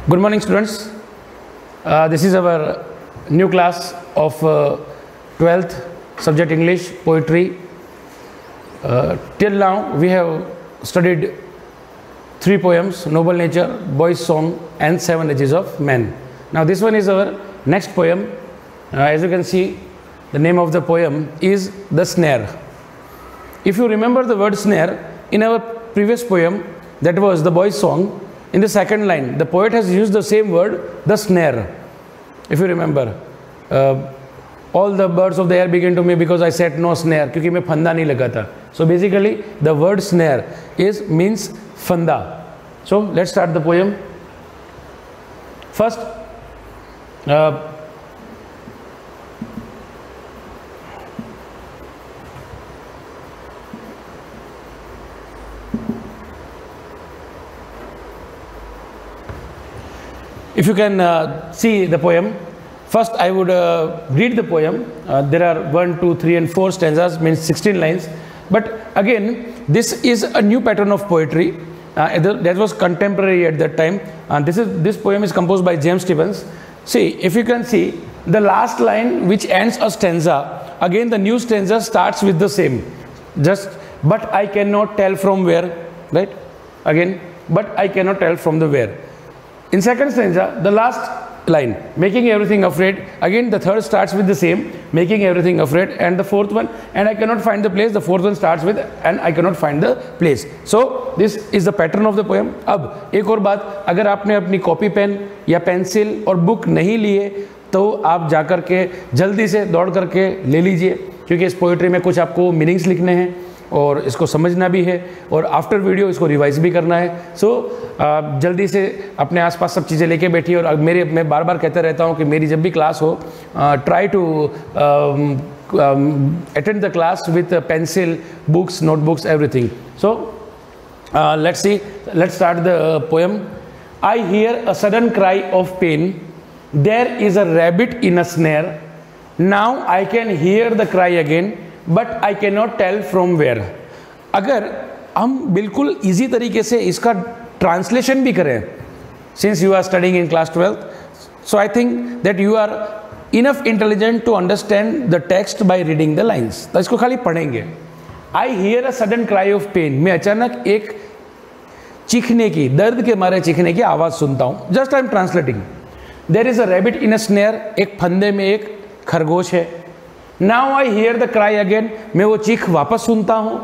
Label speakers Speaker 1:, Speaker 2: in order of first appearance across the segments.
Speaker 1: Good morning, students. This is our new class of 12th subject English poetry. Till now we have studied 3 poems: Noble Nature, Boy's Song and 7 Ages of Man. Now this one is our next poem. As you can see, the name of the poem is The Snare. If you remember the word snare, in our previous poem, that was the Boy's Song, in the second line the poet has used the same word, the snare. If you remember, all the birds of the air began to me because I said no snare, क्योंकि मैं फंदा नहीं लगा था. So basically the word snare means फंदा. So let's start the poem. First, if you can see the poem, first I would read the poem. There are 1, 2, 3 and 4 stanzas, means 16 lines. But again, this is a new pattern of poetry that was contemporary at that time. And this poem is composed by James Stephens. See, if you can see the last line which ends a stanza, again the new stanza starts with the same. Just, but I cannot tell from where, right? Again, but I cannot tell from the where. In second stanza, the last line, making everything afraid, again the third starts with the same, making everything afraid, and the fourth one, and I cannot find the place, the fourth one starts with, and I cannot find the place. So this is the pattern of the poem. अब एक और बात, अगर आपने अपनी copy pen या pencil और book नहीं लिए तो आप जाकर के जल्दी से दौड़ करके ले लीजिए, क्योंकि इस पोइट्री में कुछ आपको मीनिंग्स लिखने हैं और इसको समझना भी है और आफ्टर वीडियो इसको रिवाइज भी करना है. सो जल्दी से अपने आसपास सब चीज़ें लेके बैठिए. और मैं बार बार कहता रहता हूँ कि मेरी जब भी क्लास हो, try to attend the class with pencil, books, notebooks, everything. So let's start the poem. I hear a sudden cry of pain. There is a rabbit in a snare. Now I can hear the cry again, but I cannot tell from where. अगर हम बिल्कुल easy तरीके से इसका translation भी करें, since you are studying in class 12th, so I think that you are enough intelligent to understand the text by reading the lines. तो इसको खाली पढ़ेंगे. I hear a sudden cry of pain. मैं अचानक एक चीखने की, दर्द के मारे चीखने की आवाज़ सुनता हूँ. Just I am translating. There is a rabbit in a snare. एक फंदे में एक खरगोश है. Now I hear the cry again. मैं वो चीख वापस सुनता हूँ.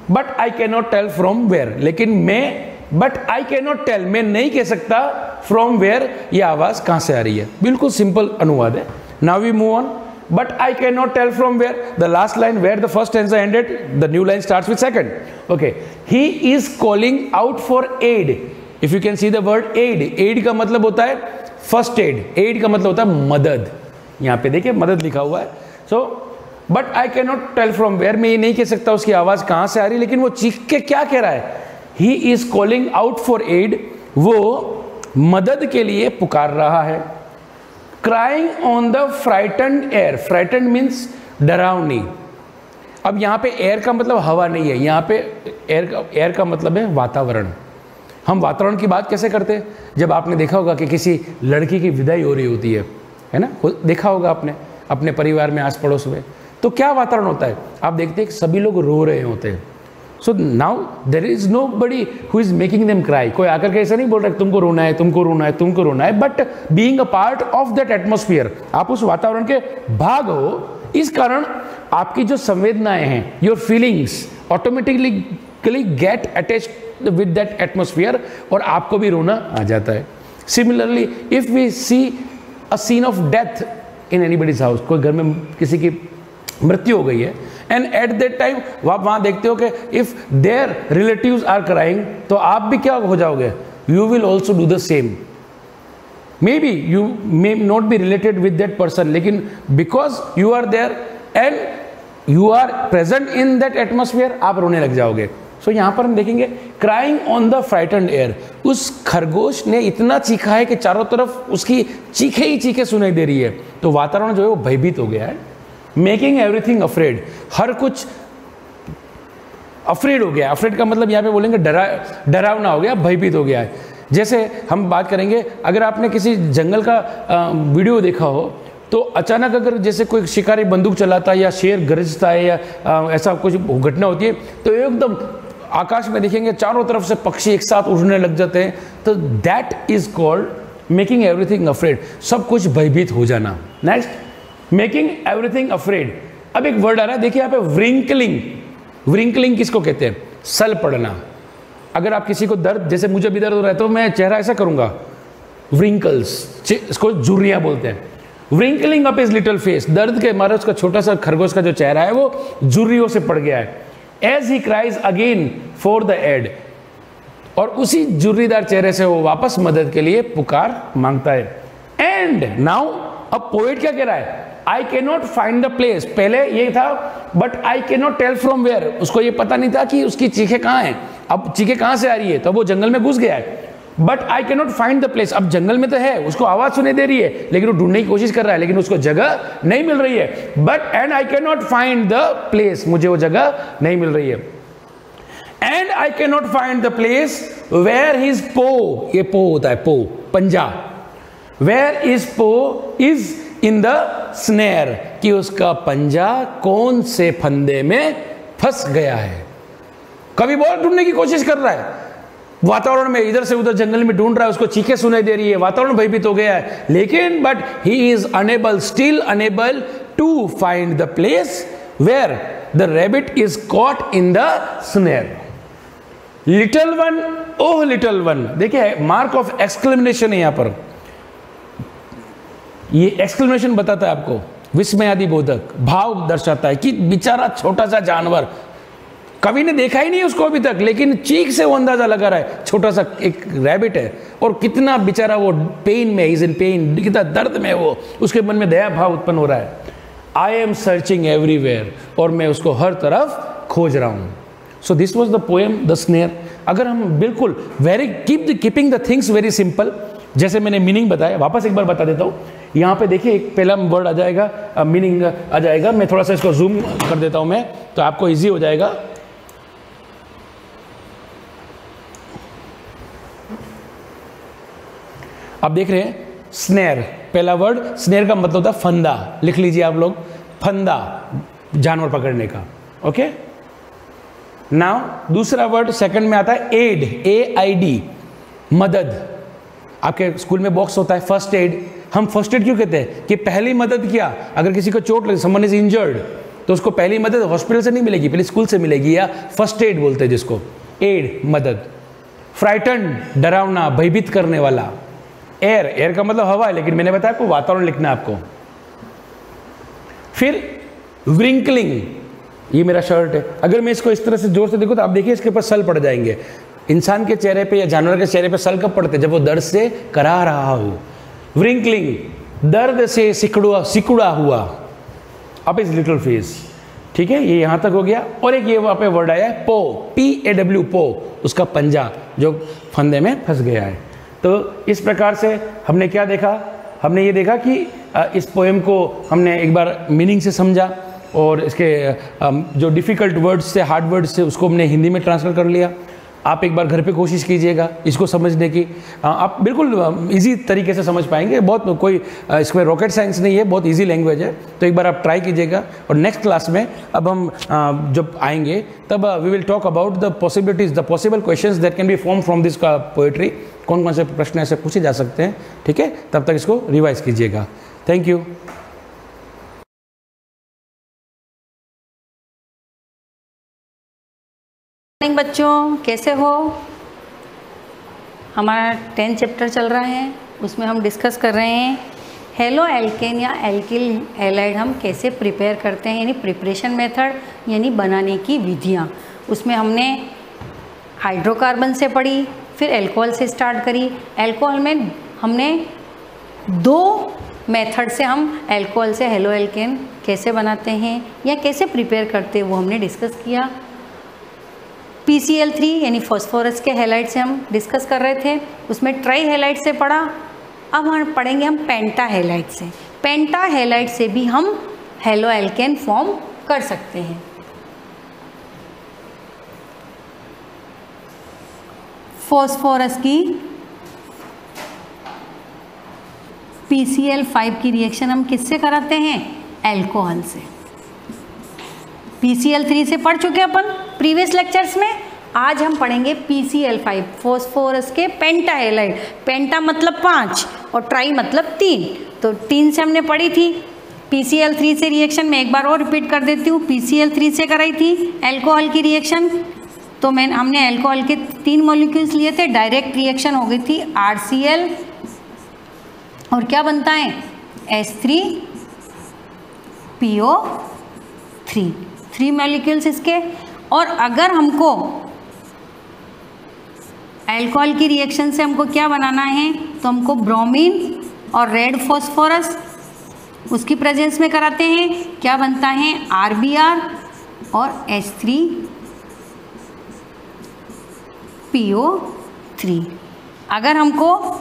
Speaker 1: But I cannot tell from where. लेकिन but I cannot tell, मैं नहीं कह सकता from where ये आवाज़ कहाँ से आ रही है. बिल्कुल सिंपल अनुवाद है. Now we move on. But I cannot tell from where. The last line where the first stanza ended, the new line starts with second. Okay. He is calling out for aid. If you can see the word aid. Aid का मतलब होता है first aid. Aid का मतलब होता है मदद. यहाँ पे देखिए मदद लिखा हुआ है. So but I cannot tell from where. मैं ये नहीं कह सकता उसकी आवाज़ कहाँ से आ रही, लेकिन वो चीख के क्या कह रहा है. He is calling out for aid. वो मदद के लिए पुकार रहा है. Crying on the frightened air. Frightened means डरावनी. अब यहाँ पे एयर का मतलब हवा नहीं है, यहाँ पे एयर का मतलब है वातावरण. हम वातावरण की बात कैसे करते हैं? जब आपने देखा होगा कि किसी लड़की की विदाई हो रही होती है ना, देखा होगा आपने अपने परिवार में, आस पड़ोस में, तो क्या वातावरण होता है? आप देखते हैं कि सभी लोग रो रहे होते हैं. So now there is nobody who is making them cry. कोई आकर के ऐसा नहीं बोल रहा है तुमको रोना है, तुमको रोना है, तुमको रोना है. But being a part of that atmosphere, आप उस वातावरण के भाग हो, इस कारण आपकी जो संवेदनाएं हैं, your feelings automatically get attached with that atmosphere और आपको भी रोना आ जाता है. Similarly if we see a scene of death in anybody's house, कोई घर में किसी की मृत्यु हो गई है, एंड एट दैट टाइम आप वहां देखते हो कि if there relatives are crying, तो आप भी क्या हो जाओगे? You will also do the same. Maybe you may not be related with that person, लेकिन because you are there and you are present in that atmosphere, आप रोने लग जाओगे. सो यहाँ पर हम देखेंगे crying on the frightened hare. उस खरगोश ने इतना चीखा है कि चारों तरफ उसकी चीखे ही चीखे सुनाई दे रही है. तो वातावरण जो है वो भयभीत हो गया है. Making everything afraid. हर कुछ अफ्रेड हो गया. अफ्रेड का मतलब यहाँ पे बोलेंगे डरावना हो गया, भयभीत हो गया है. जैसे हम बात करेंगे, अगर आपने किसी जंगल का वीडियो देखा हो तो अचानक अगर जैसे कोई शिकारी बंदूक चलाता है या शेर गरजता है या ऐसा कुछ घटना होती है तो एकदम आकाश में देखेंगे चारों तरफ से पक्षी एक साथ उड़ने लग जाते हैं, तो that is called making everything afraid, सब कुछ भयभीत हो जाना। Next, making everything afraid. अब एक वर्ड आ रहा है, देखिए यहाँ पे व्रिंकलिंग। व्रिंकलिंग किसको कहते हैं? सल पड़ना। अगर आप किसी को दर्द, जैसे मुझे भी दर्द हो रहा है तो मैं चेहरा ऐसा करूंगा, व्रिंकल्स, इसको झुर्रियां बोलते हैं। व्रिंकलिंग अप हिज लिटिल फेस, दर्द के मारे उसका छोटा सा खरगोश का जो चेहरा है वो झुर्रियों से पड़ गया है। As he cries again for the aid, और उसी झुर्रीदार चेहरे से वो वापस मदद के लिए पुकार मांगता है। एंड नाउ, अब पोएट क्या कह रहा है? I can not find the place, पहले ये था but I can not tell from where, उसको ये पता नहीं था कि उसकी चीखें कहाँ हैं, अब चीखें कहाँ से आ रही है, तो वो जंगल में घुस गया है। But I can not find the place, अब जंगल में तो है, उसको आवाज सुनाई दे रही है लेकिन वो ढूंढने की कोशिश कर रहा है लेकिन उसको जगह नहीं मिल रही है। But and I can not find the place, मुझे वो जगह नहीं मिल रही है। And I can not find the place where his paw, ये पो होता है पो, पंजा, where is paw is in the snare, कि उसका पंजा कौन से फंदे में फंस गया है। कभी बहुत ढूंढने की कोशिश कर रहा है, वातावरण में इधर से उधर जंगल में ढूंढ रहा है, उसको चीखें सुनाई दे रही है, वातावरण भयभीत हो गया है, लेकिन but he is unable, still unable to find the place where the rabbit is caught in the snare. Little one, oh little one, देखिए मार्क ऑफ एक्सक्लेमेशन है यहां पर, ये एक्सक्लेमेशन बताता है आपको, विस्मयादि बोधक भाव दर्शाता है कि बेचारा छोटा सा जानवर, कभी ने देखा ही नहीं उसको अभी तक, लेकिन चीख से वो अंदाजा लगा रहा है छोटा सा एक रैबिट है और कितना बेचारा वो पेन में, इज इन पेन, कितना दर्द में वो, उसके मन में दया भाव उत्पन्न हो रहा है। आई एम सर्चिंग एवरीवेयर, और मैं उसको हर तरफ खोज रहा हूं। So this was the poem the snare. अगर हम बिल्कुल keeping the things very simple, जैसे मैंने मीनिंग बताया, वापस एक बार बता देता हूँ। यहाँ पे देखिए एक पहला वर्ड आ जाएगा, मीनिंग आ जाएगा, मैं थोड़ा सा इसको जूम कर देता हूँ मैं, तो आपको इजी हो जाएगा। आप देख रहे हैं स्नेर, पहला वर्ड स्नेर का मतलब होता है फंदा, लिख लीजिए आप लोग, फंदा जानवर पकड़ने का। ओके, नाउ दूसरा वर्ड सेकंड में आता है एड, AID, मदद। आपके स्कूल में बॉक्स होता है फर्स्ट एड, हम फर्स्ट एड क्यों कहते हैं? कि पहली मदद किया, अगर किसी को चोट लगी, समवन इज इंजर्ड, तो उसको पहली मदद हॉस्पिटल से नहीं मिलेगी, पहले स्कूल से मिलेगी, या फर्स्ट एड बोलते हैं जिसको, एड मदद। फ्राइटन, डरावना, भयभीत करने वाला। एयर, एयर का मतलब हवा है, लेकिन मैंने बताया आपको वातावरण लिखना है आपको। फिर व्रिंकलिंग, ये मेरा शर्ट है, अगर मैं इसको इस तरह से जोर से देखूं तो आप देखिए इसके ऊपर सल पड़ जाएंगे। इंसान के चेहरे पे या जानवर के चेहरे पे सल कब पड़ते? जब वो दर्द से करा रहा हो। व्रिंकलिंग, दर्द से सिकुड़ा हुआ, अप इज लिटिल फेस। ठीक है, ये यहां तक हो गया। और एक ये वहां पे वर्ड आया है पो, PAW, पो, उसका पंजा जो फंदे में फंस गया है। तो इस प्रकार से हमने क्या देखा? हमने ये देखा कि इस पोएम को हमने एक बार मीनिंग से समझा, और इसके जो डिफ़िकल्ट वर्ड्स से, हार्ड वर्ड्स से, उसको हमने हिंदी में ट्रांसफर कर लिया। आप एक बार घर पे कोशिश कीजिएगा इसको समझने की, आप बिल्कुल इजी तरीके से समझ पाएंगे। बहुत कोई इसमें रॉकेट साइंस नहीं है, बहुत इजी लैंग्वेज है, तो एक बार आप ट्राई कीजिएगा। और नेक्स्ट क्लास में अब हम जब आएंगे तब we will talk about the possibilities, the possible questions that can be form from this poetry, कौन कौन से प्रश्न ऐसे पूछे जा सकते हैं। ठीक है, तब तक इसको रिवाइज कीजिएगा। Thank you.
Speaker 2: बच्चों कैसे हो? हमारा 10th चैप्टर चल रहा है, उसमें हम डिस्कस कर रहे हैं हेलो एल्केन या एल्किल हैलाइड हम कैसे प्रिपेयर करते हैं, यानी प्रिपरेशन मेथड, यानी बनाने की विधियाँ। उसमें हमने हाइड्रोकार्बन से पढ़ी, फिर अल्कोहल से स्टार्ट करी। अल्कोहल में हमने 2 मेथड से हम अल्कोहल से हेलो एल्केन कैसे बनाते हैं या कैसे प्रिपेयर करते हैं वो हमने डिस्कस किया। PCl3 यानी फॉस्फोरस के हैलाइड से हम डिस्कस कर रहे थे, उसमें ट्राई हैलाइड से पढ़ा। अब हम पढ़ेंगे हम पेंटा हैलाइड से। पेंटा हैलाइड से भी हम हेलो एल्केन फॉर्म कर सकते हैं। फॉस्फोरस की PCl5 की रिएक्शन हम किससे कराते हैं? अल्कोहल से। PCl3 से पढ़ चुके अपन प्रीवियस लेक्चर्स में। आज हम पढ़ेंगे PCl5, फॉस्फोरस के पेंटा हैलाइड। पेंटा मतलब 5 और ट्राई मतलब 3, तो 3 से हमने पढ़ी थी। PCl3 से रिएक्शन मैं एक बार और रिपीट कर देती हूँ। PCl3 से कराई थी अल्कोहल की रिएक्शन, तो हमने अल्कोहल के 3 मॉलिक्यूल्स लिए थे। डायरेक्ट रिएक्शन हो गई थी RCl और क्या बनता है? H3PO3, 3 मॉलिक्यूल्स इसके। और अगर हमको अल्कोहल की रिएक्शन से हमको क्या बनाना है, तो हमको ब्रोमीन और रेड फॉस्फोरस उसकी प्रेजेंस में कराते हैं। क्या बनता है? RBr और H3PO3। अगर हमको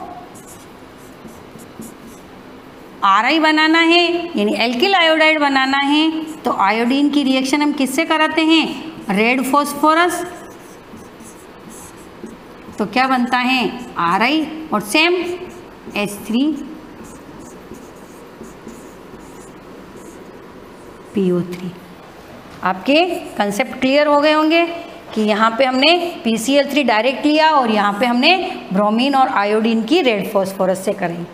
Speaker 2: RI बनाना है यानी एल्किल आयोडाइड बनाना है, तो आयोडीन की रिएक्शन हम किससे कराते हैं? Red phosphorus. तो क्या बनता है? RI और सेम H3PO3। आपके कंसेप्ट क्लियर हो गए होंगे कि यहाँ पे हमने PCl3 डायरेक्ट लिया और यहाँ पे हमने ब्रोमीन और आयोडीन की रेड फॉस्फोरस से करें।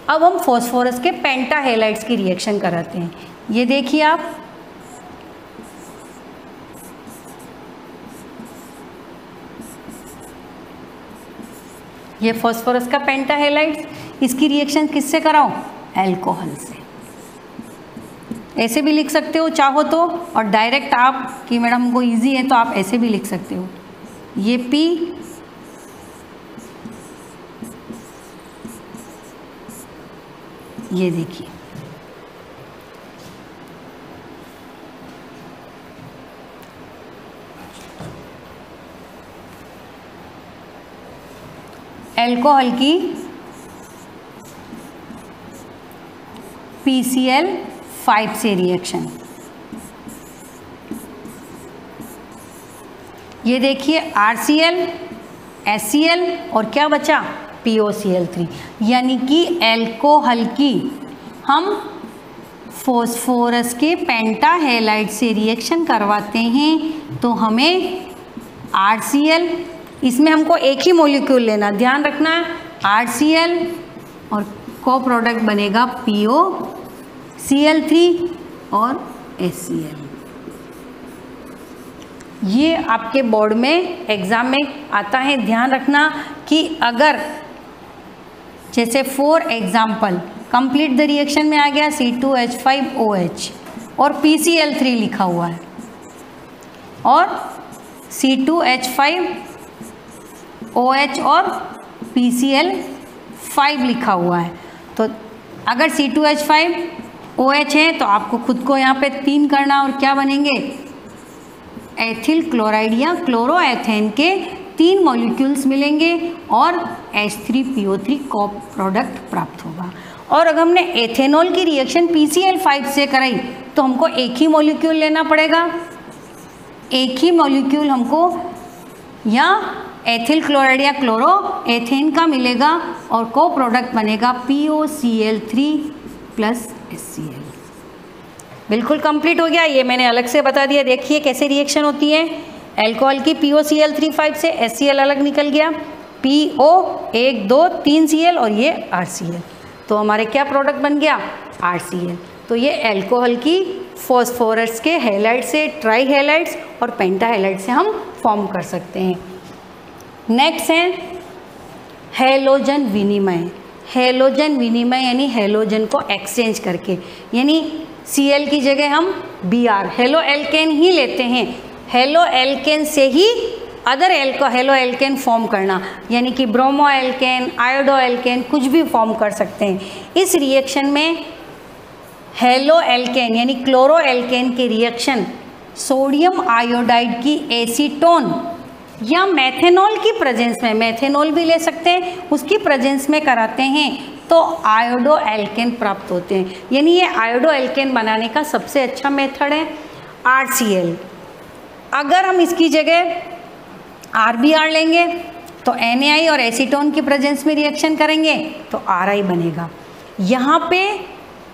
Speaker 2: अब हम फॉस्फोरस के पेंटा हैलाइड्स की रिएक्शन कराते हैं। ये देखिए आप, ये फॉस्फोरस का पेंटा हैलाइड्स, इसकी रिएक्शन किससे कराओ? अल्कोहल से। ऐसे भी लिख सकते हो चाहो तो, और डायरेक्ट आप कि मैडम हमको इजी है तो आप ऐसे भी लिख सकते हो। ये P, ये देखिए अल्कोहल की PCl5 से रिएक्शन। ये देखिए RCl, HCl और क्या बचा? POCl3। यानी कि अल्कोहल की हम फॉस्फोरस के पेंटा हैलाइड से रिएक्शन करवाते हैं, तो हमें RCl, इसमें हमको एक ही मॉलिक्यूल लेना, ध्यान रखना, RCl और को प्रोडक्ट बनेगा POCl3 और HCl। ये आपके बोर्ड में एग्ज़ाम में आता है, ध्यान रखना कि अगर जैसे for example complete the reaction में आ गया C2H5OH और PCl3 लिखा हुआ है और C2H5OH और PCl5 लिखा हुआ है, तो अगर C2H5OH है तो आपको खुद को यहाँ पे 3 करना और क्या बनेंगे? एथिल क्लोराइड या क्लोरोएथेन के 3 मॉलिक्यूल्स मिलेंगे और H3PO3 को प्रोडक्ट प्राप्त होगा। और अगर हमने एथेनॉल की रिएक्शन PCl5 से कराई तो हमको एक ही मॉलिक्यूल लेना पड़ेगा, एक ही मॉलिक्यूल हमको या एथिल क्लोराइड या क्लोरोएथेन का मिलेगा और को प्रोडक्ट बनेगा POCl3 प्लस HCl। बिल्कुल कंप्लीट हो गया, ये मैंने अलग से बता दिया। देखिए कैसे रिएक्शन होती है। अल्कोहल की POCl3 से HCl अलग निकल गया, PO 1 2 3 Cl और ये RCl, तो हमारे क्या प्रोडक्ट बन गया? RCl। तो ये अल्कोहल की फॉस्फोरस के हैलाइड से ट्राई हैलाइड्स और पेंटा हैलाइड से हम फॉर्म कर सकते हैं। नेक्स्ट है हैलोजन विनिमय। हैलोजन विनिमय यानी हैलोजन को एक्सचेंज करके, यानी Cl की जगह हम Br हेलो एल्केन ही लेते हैं। हेलो एल्केन से ही अदर हेलो एल्केन फॉर्म करना, यानी कि ब्रोमो एल्केन, आयोडो एल्केन कुछ भी फॉर्म कर सकते हैं। इस रिएक्शन में हेलो एल्केन यानी क्लोरो एल्केन के रिएक्शन सोडियम आयोडाइड की एसीटोन या मेथेनॉल की प्रेजेंस में, मेथेनॉल भी ले सकते हैं, उसकी प्रेजेंस में कराते हैं तो आयोडो एल्केन प्राप्त होते हैं। यानी ये आयोडो एल्केन बनाने का सबसे अच्छा मेथड है RCl। अगर हम इसकी जगह RBr लेंगे तो NaI और एसीटोन की प्रेजेंस में रिएक्शन करेंगे तो RI बनेगा। यहाँ पे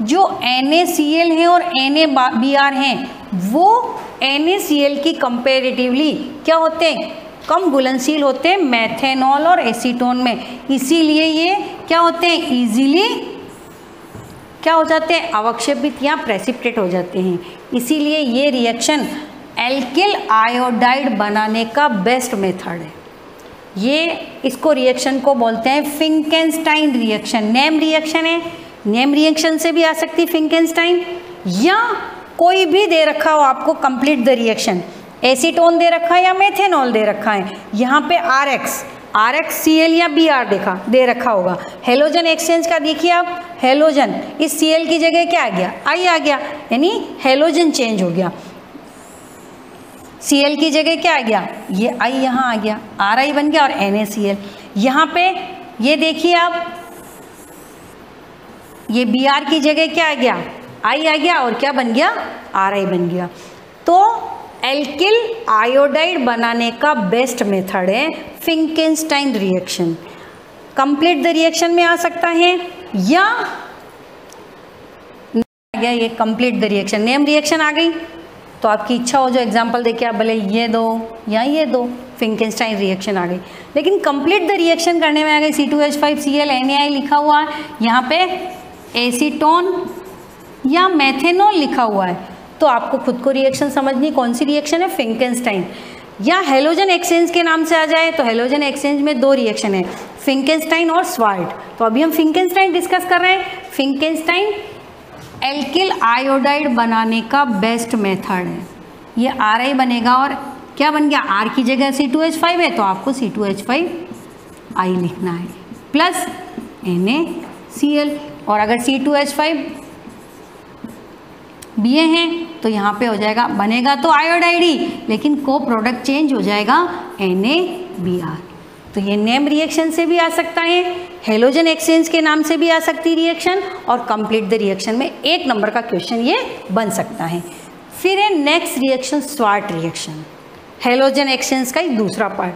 Speaker 2: जो NaCl है और NaBr हैं वो NaCl की कंपेरेटिवली क्या होते हैं, कम घुलनशील होते हैं मेथेनॉल और एसीटोन में, इसीलिए ये क्या होते हैं, इजीली क्या हो जाते हैं, अवक्षेपित या प्रेसिपिटेट हो जाते हैं। इसीलिए ये रिएक्शन एल्किल आयोडाइड बनाने का बेस्ट मेथड है। ये इसको रिएक्शन को बोलते हैं फिंकेनस्टाइन रिएक्शन। नेम रिएक्शन है, नेम रिएक्शन से भी आ सकती है फिंकेनस्टाइन, या कोई भी दे रखा हो आपको कंप्लीट द रिएक्शन, एसीटोन दे रखा है या मेथेनॉल दे रखा है, यहाँ पे RX Cl या Br दे रखा होगा। हेलोजन एक्सचेंज का देखिए आप, हेलोजन इस Cl की जगह क्या आ गया, I आ गया, यानी हेलोजन चेंज हो गया। Cl की जगह क्या आ गया, ये I यहाँ आ गया, Ri बन गया और NaCl। यहाँ पे ये देखिए आप, ये Br की जगह क्या आ गया, I आ गया और क्या बन गया, Ri बन गया। तो एल्किल आयोडाइड बनाने का बेस्ट मेथड है Finkelstein reaction. Complete the reaction में आ सकता है या आ गया ये complete the reaction, name reaction आ गई तो आपकी इच्छा हो जो एग्जांपल देखिए आप भले ये दो या ये दो, फिंकेनस्टाइन रिएक्शन आ गई। लेकिन कंप्लीट द रिएक्शन करने में आ गई C2H5Cl NaI लिखा हुआ है, यहाँ पे एसीटोन या मेथेनॉल लिखा हुआ है, तो आपको खुद को रिएक्शन समझनी कौन सी रिएक्शन है, फिंकेनस्टाइन। या हेलोजन एक्सचेंज के नाम से आ जाए तो हेलोजन एक्सचेंज में दो रिएक्शन है, फिंकेनस्टाइन और स्वार्ट। तो अभी हम फिंकेनस्टाइन डिस्कस कर रहे हैं। फिंकेनस्टाइन एल्किल आयोडाइड बनाने का बेस्ट मेथड है। ये Ri बनेगा और क्या बन गया, R की जगह C2H5 है तो आपको C2H5I लिखना है प्लस NaCl, और अगर C2H5 Ba हैं तो यहाँ पे हो जाएगा, बनेगा तो आयोडाइड ही लेकिन को प्रोडक्ट चेंज हो जाएगा NaBr। तो ये नेम रिएक्शन से भी आ सकता है, हेलोजन एक्सचेंज के नाम से भी आ सकती रिएक्शन, और कंप्लीट द रिएक्शन में 1 नंबर का क्वेश्चन ये बन सकता है। फिर है next reaction sword reaction, halogen exchange का ही दूसरा पार्ट।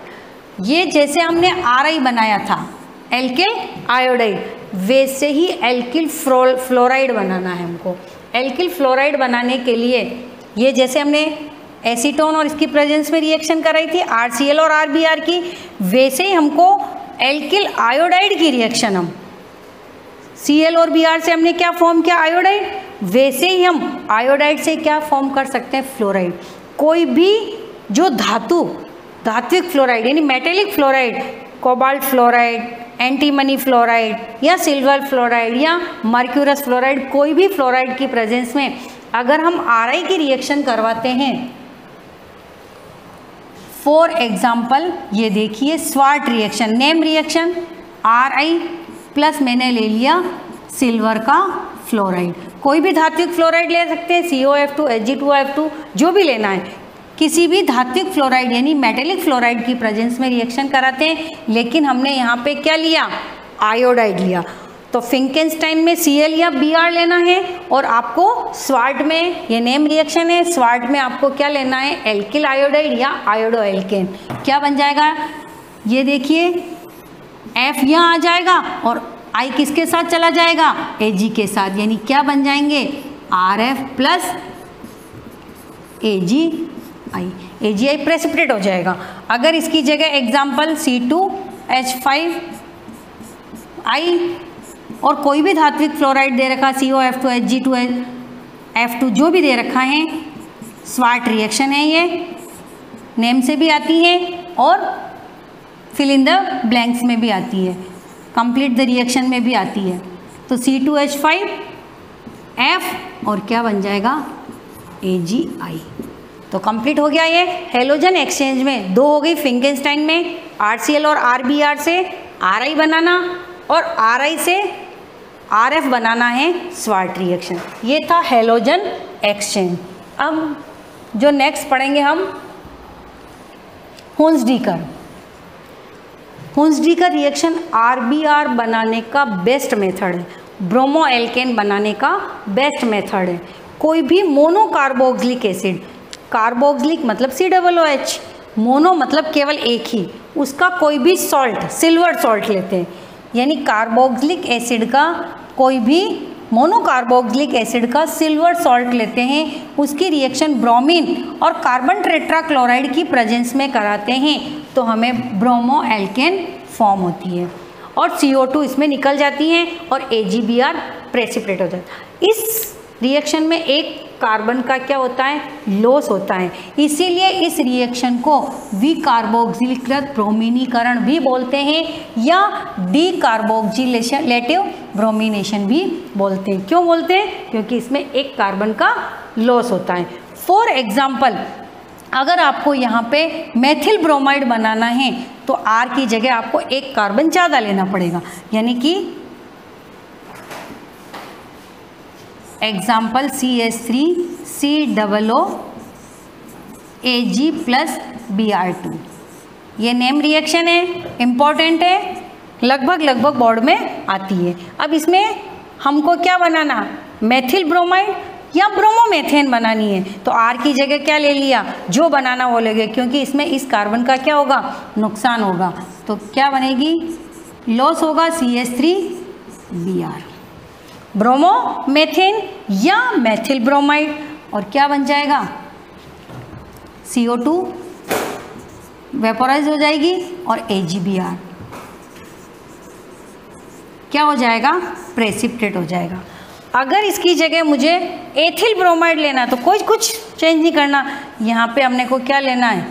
Speaker 2: ये जैसे हमने Ri बनाया था एल्किल आयोडाइड, वैसे ही एल्किल फ्लोराइड बनाना है हमको। एल्किल फ्लोराइड बनाने के लिए ये जैसे हमने एसीटोन और इसकी प्रेजेंस में रिएक्शन कराई थी RCl और RBr की, वैसे ही हमको एल्किल आयोडाइड की रिएक्शन, हम Cl और Br से हमने क्या फॉर्म किया, आयोडाइड, वैसे ही हम आयोडाइड से क्या फॉर्म कर सकते हैं, फ्लोराइड। कोई भी जो धात्विक फ्लोराइड यानी metallic fluoride, cobalt fluoride, antimony fluoride या सिल्वर फ्लोराइड या मर्क्यूरस फ्लोराइड, कोई भी फ्लोराइड की प्रेजेंस में अगर हम Ri की रिएक्शन करवाते हैं, फॉर एग्जाम्पल ये देखिए sword reaction, name reaction Ri plus मैंने ले लिया सिल्वर का फ्लोराइड, कोई भी धात्विक फ्लोराइड ले सकते हैं, COF2 Hg2O2 जो भी लेना है, किसी भी धात्विक फ्लोराइड यानी मेटेलिक फ्लोराइड की प्रेजेंस में रिएक्शन कराते हैं, लेकिन हमने यहाँ पे क्या लिया, आयोडाइड लिया। तो फिंकेनस्टाइन में Cl या Br लेना है और आपको स्वार्ट में, ये नेम रिएक्शन है, स्वार्ट में आपको क्या लेना है, एल्किल आयोडाइड या आयोडो एल्केन। क्या बन जाएगा, ये देखिए F यहाँ आ जाएगा और I किसके साथ चला जाएगा, Ag के साथ, यानी क्या बन जाएंगे, RF प्लस AgI प्रेसिपिटेट हो जाएगा। अगर इसकी जगह एग्जाम्पल C2H5I और कोई भी धात्विक फ्लोराइड दे रखा, COF2 Hg2F2 जो भी दे रखा है, स्वार्ट रिएक्शन है, ये नेम से भी आती है और फिल इन द ब्लैंक्स में भी आती है, कंप्लीट द रिएक्शन में भी आती है। तो C2H5F और क्या बन जाएगा, AgI। तो कंप्लीट हो गया ये हेलोजन एक्सचेंज में। दो हो गई फिंकेनस्टाइन में, RCl और RBr से Ri बनाना और Ri से RF बनाना है स्वार्ट रिएक्शन। ये था हेलोजन एक्सचेंज। अब जो नेक्स्ट पढ़ेंगे हम हुंसडीकर। हुंसडीकर रिएक्शन RBr बनाने का बेस्ट मेथड है, ब्रोमो एल्केन बनाने का बेस्ट मेथड है। कोई भी मोनोकार्बोक्सिलिक एसिड, कार्बोक्सिलिक मतलब COOH, मोनो मतलब केवल एक ही, उसका कोई भी सॉल्ट, सिल्वर सॉल्ट लेते हैं, यानी कार्बोक्सिलिक एसिड का कोई भी मोनोकार्बोक्सिलिक एसिड का सिल्वर सॉल्ट लेते हैं, उसकी रिएक्शन ब्रोमीन और कार्बन टेट्राक्लोराइड की प्रेजेंस में कराते हैं तो हमें ब्रोमो एल्केन फॉर्म होती है और CO2 इसमें निकल जाती है और AgBr प्रेसिपिटेट हो जाता है। इस रिएक्शन में एक कार्बन का क्या होता है, लॉस होता है, इसीलिए इस रिएक्शन को विकार्बोक्सिलीकृत ब्रोमीनीकरण भी बोलते हैं या डीकार्बोक्सिलेटिव ब्रोमीनेशन भी बोलते हैं। क्यों बोलते हैं? क्योंकि इसमें एक कार्बन का लॉस होता है। फॉर एग्जाम्पल, अगर आपको यहाँ पे मेथिल ब्रोमाइड बनाना है तो R की जगह आपको एक कार्बन ज़्यादा लेना पड़ेगा, यानी कि एग्जाम्पल CH3COO Ag+Br2। ये नेम रिएक्शन है, इम्पॉर्टेंट है, लगभग बोर्ड में आती है। अब इसमें हमको क्या बनाना, मेथिल ब्रोमाइड या ब्रोमोमेथेन बनानी है तो R की जगह क्या ले लिया, जो बनाना वो ले गए, क्योंकि इसमें इस कार्बन का क्या होगा, नुकसान होगा। तो क्या बनेगी, लॉस होगा CH3Br, ब्रोमोमेथेन या मेथिल ब्रोमाइड, और क्या बन जाएगा, CO2 वेपोराइज हो जाएगी और AgBr क्या हो जाएगा, प्रेसिपिटेट हो जाएगा। अगर इसकी जगह मुझे एथिल ब्रोमाइड लेना तो कुछ चेंज नहीं करना, यहाँ पे हमने को क्या लेना है,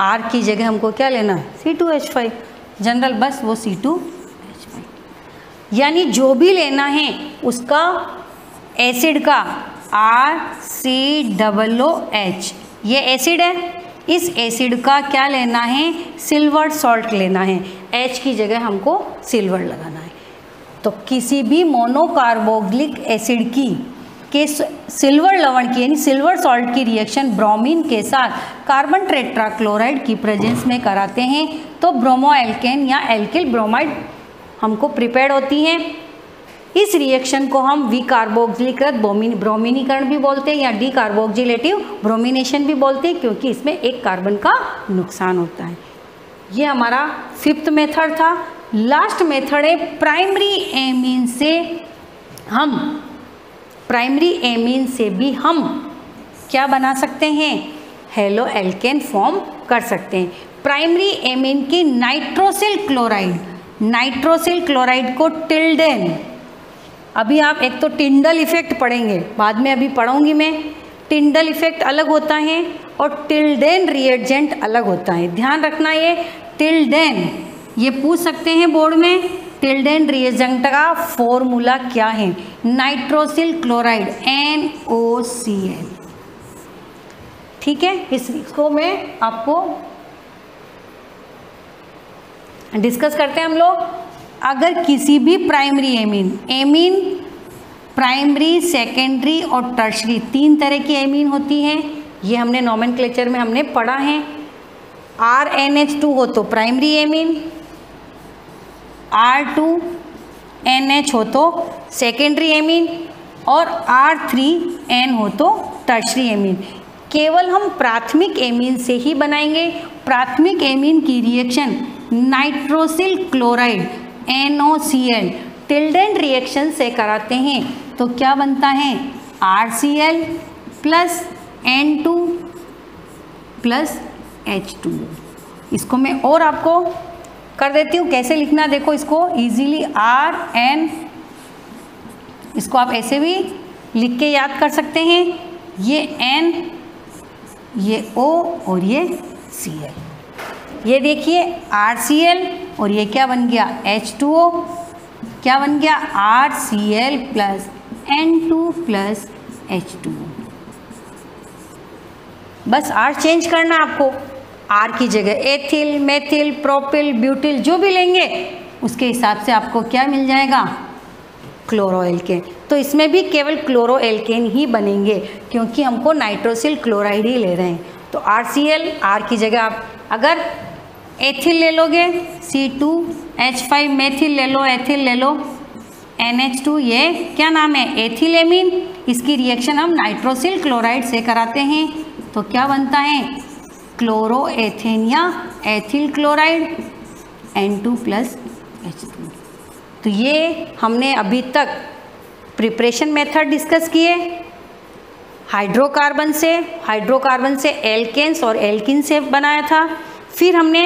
Speaker 2: R की जगह हमको क्या लेना है, C2H5 जनरल, बस वो C2H5, यानी जो भी लेना है उसका एसिड का RCOOH, ये एसिड है, इस एसिड का क्या लेना है, सिल्वर सॉल्ट लेना है, H की जगह हमको सिल्वर लगाना है। तो किसी भी मोनोकार्बोक्सिलिक एसिड की के सिल्वर लवण की यानी सिल्वर सॉल्ट की रिएक्शन ब्रोमीन के साथ कार्बन टेट्राक्लोराइड की प्रेजेंस में कराते हैं तो ब्रोमो एल्केन या एल्किल ब्रोमाइड हमको प्रिपेयर्ड होती हैं। इस रिएक्शन को हम विकार्बोक्सिलीकृत ब्रोमीनीकरण भी बोलते हैं या डीकार्बोक्सिलेटिव ब्रोमीनेशन भी बोलते हैं, क्योंकि इसमें एक कार्बन का नुकसान होता है। ये हमारा 5th मेथड था। लास्ट मेथड है प्राइमरी एमीन से भी हम क्या बना सकते हैं, हेलो एल्केन फॉर्म कर सकते हैं। प्राइमरी एमीन की नाइट्रोसिल क्लोराइड को टिल्डेन, अभी आप एक तो टिंडल इफेक्ट पढ़ेंगे, बाद में अभी पढ़ूंगी मैं, टिंडल इफेक्ट अलग होता है और टिल्डेन रिएजेंट अलग होता है, ध्यान रखना। ये टिल्डेन, ये पूछ सकते हैं बोर्ड में, टिल्डेन रिएजेंट का फॉर्मूला क्या है, नाइट्रोसिल क्लोराइड NOCl, ठीक है। इसको मैं आपको डिस्कस करते हैं हम लोग। अगर किसी भी प्राइमरी एमीन प्राइमरी, सेकेंडरी और टर्शरी 3 तरह की एमीन होती हैं, ये हमने नोमेनक्लेचर में हमने पढ़ा है। RNH2 हो तो प्राइमरी एमीन, R2NH हो तो सेकेंडरी एमीन और R3N हो तो टर्शरी एमीन। केवल हम प्राथमिक एमीन से ही बनाएंगे। प्राथमिक एमीन की reaction nitrosyl chloride NOCl Tilden reaction से कराते हैं तो क्या बनता है, RCl plus N2 plus H2। इसको मैं और आपको कर देती हूँ, कैसे लिखना देखो इसको इजीली, RN, इसको आप ऐसे भी लिख के याद कर सकते हैं, ये N, ये O और ये Cl। ये देखिए RCl और ये क्या बन गया, H2O, क्या बन गया, RCl plus N2 plus H2O। बस R चेंज करना आपको, R की जगह एथिल, मेथिल, प्रोपिल, ब्यूटिल जो भी लेंगे उसके हिसाब से आपको क्या मिल जाएगा, क्लोरोएल्केन। तो इसमें भी केवल क्लोरोएल्केन ही बनेंगे क्योंकि हमको नाइट्रोसिल क्लोराइड ही ले रहे हैं। तो RCl, R की जगह आप अगर एथिल ले लोगे C2H5, मेथिल ले लो, एथिल ले लो, NH2, ये क्या नाम है, एथिल एमीन। इसकी रिएक्शन हम नाइट्रोसिल क्लोराइड से कराते हैं तो क्या बनता है, क्लोरोएथेन या ethyl chloride N2 plus H2। तो ये हमने अभी तक प्रिपरेशन मेथड डिस्कस किए, हाइड्रोकार्बन से एल्केन्स और एल्किन से बनाया था। फिर हमने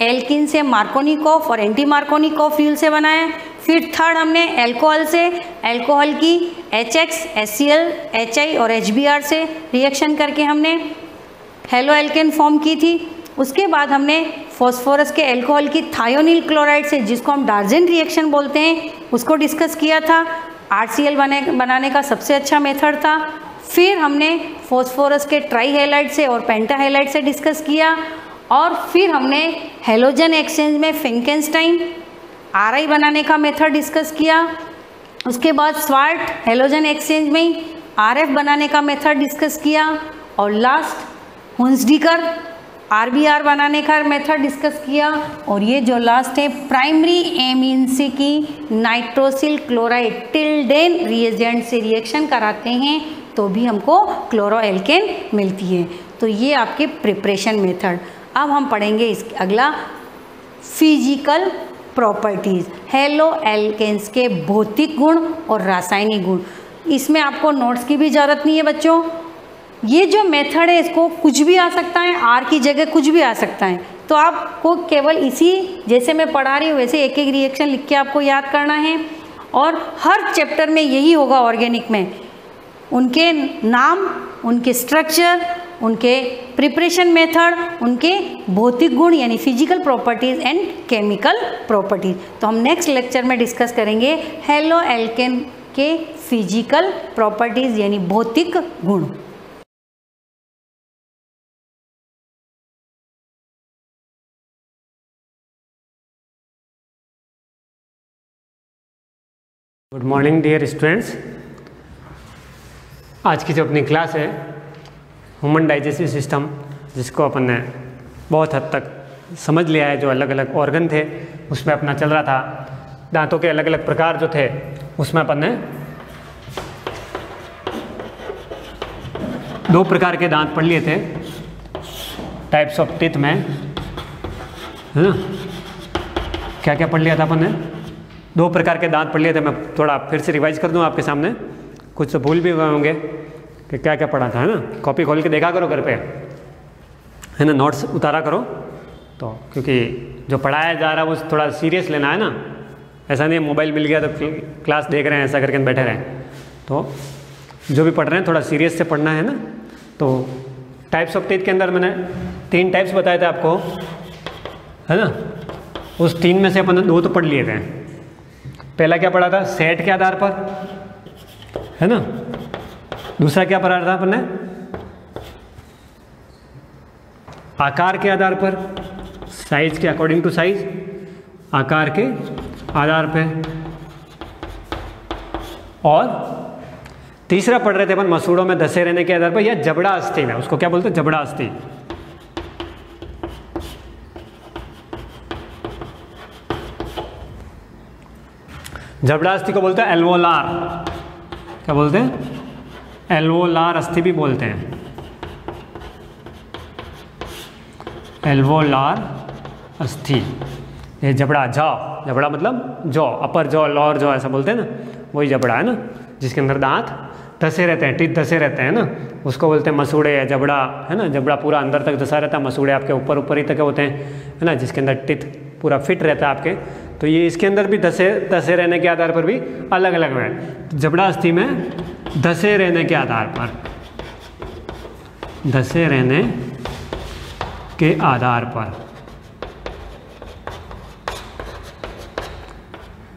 Speaker 2: एल्किन से मार्कोनिकॉफ और एंटी मार्कोनिकॉफ फ्यूल से बनाया। फिर थर्ड हमने अल्कोहल की HX, HCl, HI और HBr से रिएक्शन करके हमने हेलो एल्केन फॉर्म की थी। उसके बाद हमने फॉस्फोरस के अल्कोहल की थायोनिल क्लोराइड से, जिसको हम डार्जेंट रिएक्शन बोलते हैं, उसको डिस्कस किया था। RCl बनाने का सबसे अच्छा मेथड था। फिर हमने फॉस्फोरस के ट्राई हैलाइड से और पेंटाहैलाइड से डिस्कस किया। और फिर हमने हेलोजन एक्सचेंज में फिंकेनस्टाइन RI बनाने का मेथड डिस्कस किया। उसके बाद स्वार्ट हेलोजन एक्सचेंज में RF बनाने का मेथड डिस्कस किया। और लास्ट हुंसडीकर RBr बनाने का मेथड डिस्कस किया। और ये जो लास्ट है प्राइमरी एमीन से की नाइट्रोसिल क्लोराइड टिल्डेन रिएजेंट से रिएक्शन कराते हैं तो भी हमको क्लोरोएल्केन मिलती है। तो ये आपके प्रिपरेशन मेथड। अब हम पढ़ेंगे इसके अगला फिजिकल प्रॉपर्टीज़, हेलो एल्केन्स के भौतिक गुण और रासायनिक गुण। इसमें आपको नोट्स की भी ज़रूरत नहीं है बच्चों। ये जो मेथड है इसको कुछ भी आ सकता है, R की जगह कुछ भी आ सकता है। तो आपको केवल इसी जैसे मैं पढ़ा रही हूँ वैसे एक एक रिएक्शन लिख के आपको याद करना है। और हर चैप्टर में यही होगा ऑर्गेनिक में, उनके नाम, उनके स्ट्रक्चर, उनके प्रिपरेशन मेथड, उनके भौतिक गुण यानी physical properties and chemical properties. तो हम नेक्स्ट लेक्चर में डिस्कस करेंगे हेलो एल्केन के फिजिकल प्रॉपर्टीज़ यानी भौतिक गुण।
Speaker 3: Good morning dear students. आज की जो अपनी क्लास है ह्यूमन डाइजेस्टिव सिस्टम, जिसको अपन ने बहुत हद तक समझ लिया है। जो अलग अलग ऑर्गन थे उसमें अपना चल रहा था, दांतों के अलग अलग प्रकार जो थे उसमें अपन ने 2 प्रकार के दांत पढ़ लिए थे टाइप्स ऑफ टीथ में, है ना। क्या क्या पढ़ लिया था अपन ने? 2 प्रकार के दांत पढ़ लिए थे। मैं थोड़ा फिर से रिवाइज कर दूं आपके सामने, कुछ तो भूल भी गए होंगे कि क्या क्या पढ़ा था, है ना। कॉपी खोल के देखा करो घर पे, है ना, नोट्स उतारा करो। तो क्योंकि जो पढ़ाया जा रहा है वो थोड़ा सीरियस लेना है ना। ऐसा नहीं मोबाइल मिल गया तो क्लास देख रहे हैं ऐसा करके बैठे रहें। तो जो भी पढ़ रहे हैं थोड़ा सीरियस से पढ़ना है ना। तो टाइप्स ऑफ टीथ के अंदर मैंने 3 टाइप्स बताए थे आपको, है ना। उस 3 में से अपन ने 2 तो पढ़ लिए थे। पहला क्या पढ़ा था? सेट के आधार पर, है ना। दूसरा क्या पढ़ा था अपन ने? आकार के आधार पर, साइज के अकॉर्डिंग टू साइज, आकार के आधार पे। और तीसरा पढ़ रहे थे अपन मसूड़ों में धसे रहने के आधार पर या जबड़ा अस्थि में। उसको क्या बोलते हैं? जबड़ा अस्थि। जबड़ा अस्थि को बोलते हैं एल्वोलार। क्या बोलते हैं? एल्वोलार अस्थि भी बोलते हैं। एल्वोलार अस्थि, ये जबड़ा, जबड़ा मतलब जॉ, अपर जॉ, लोअर जॉ ऐसा बोलते हैं ना, वही जबड़ा है ना, जिसके अंदर दांत धसे रहते हैं, टीथ धसे रहते हैं ना, उसको बोलते हैं मसूड़े या जबड़ा, है ना। जबड़ा पूरा अंदर तक धसा रहता है, मसूड़े आपके ऊपर ही तक होते हैं, है ना, जिसके अंदर टीथ पूरा फिट रहता है आपके। तो ये इसके अंदर भी धसे रहने के आधार पर भी अलग अलग है। जबड़ा अस्थि में धसे रहने के आधार पर, धसे रहने के आधार पर,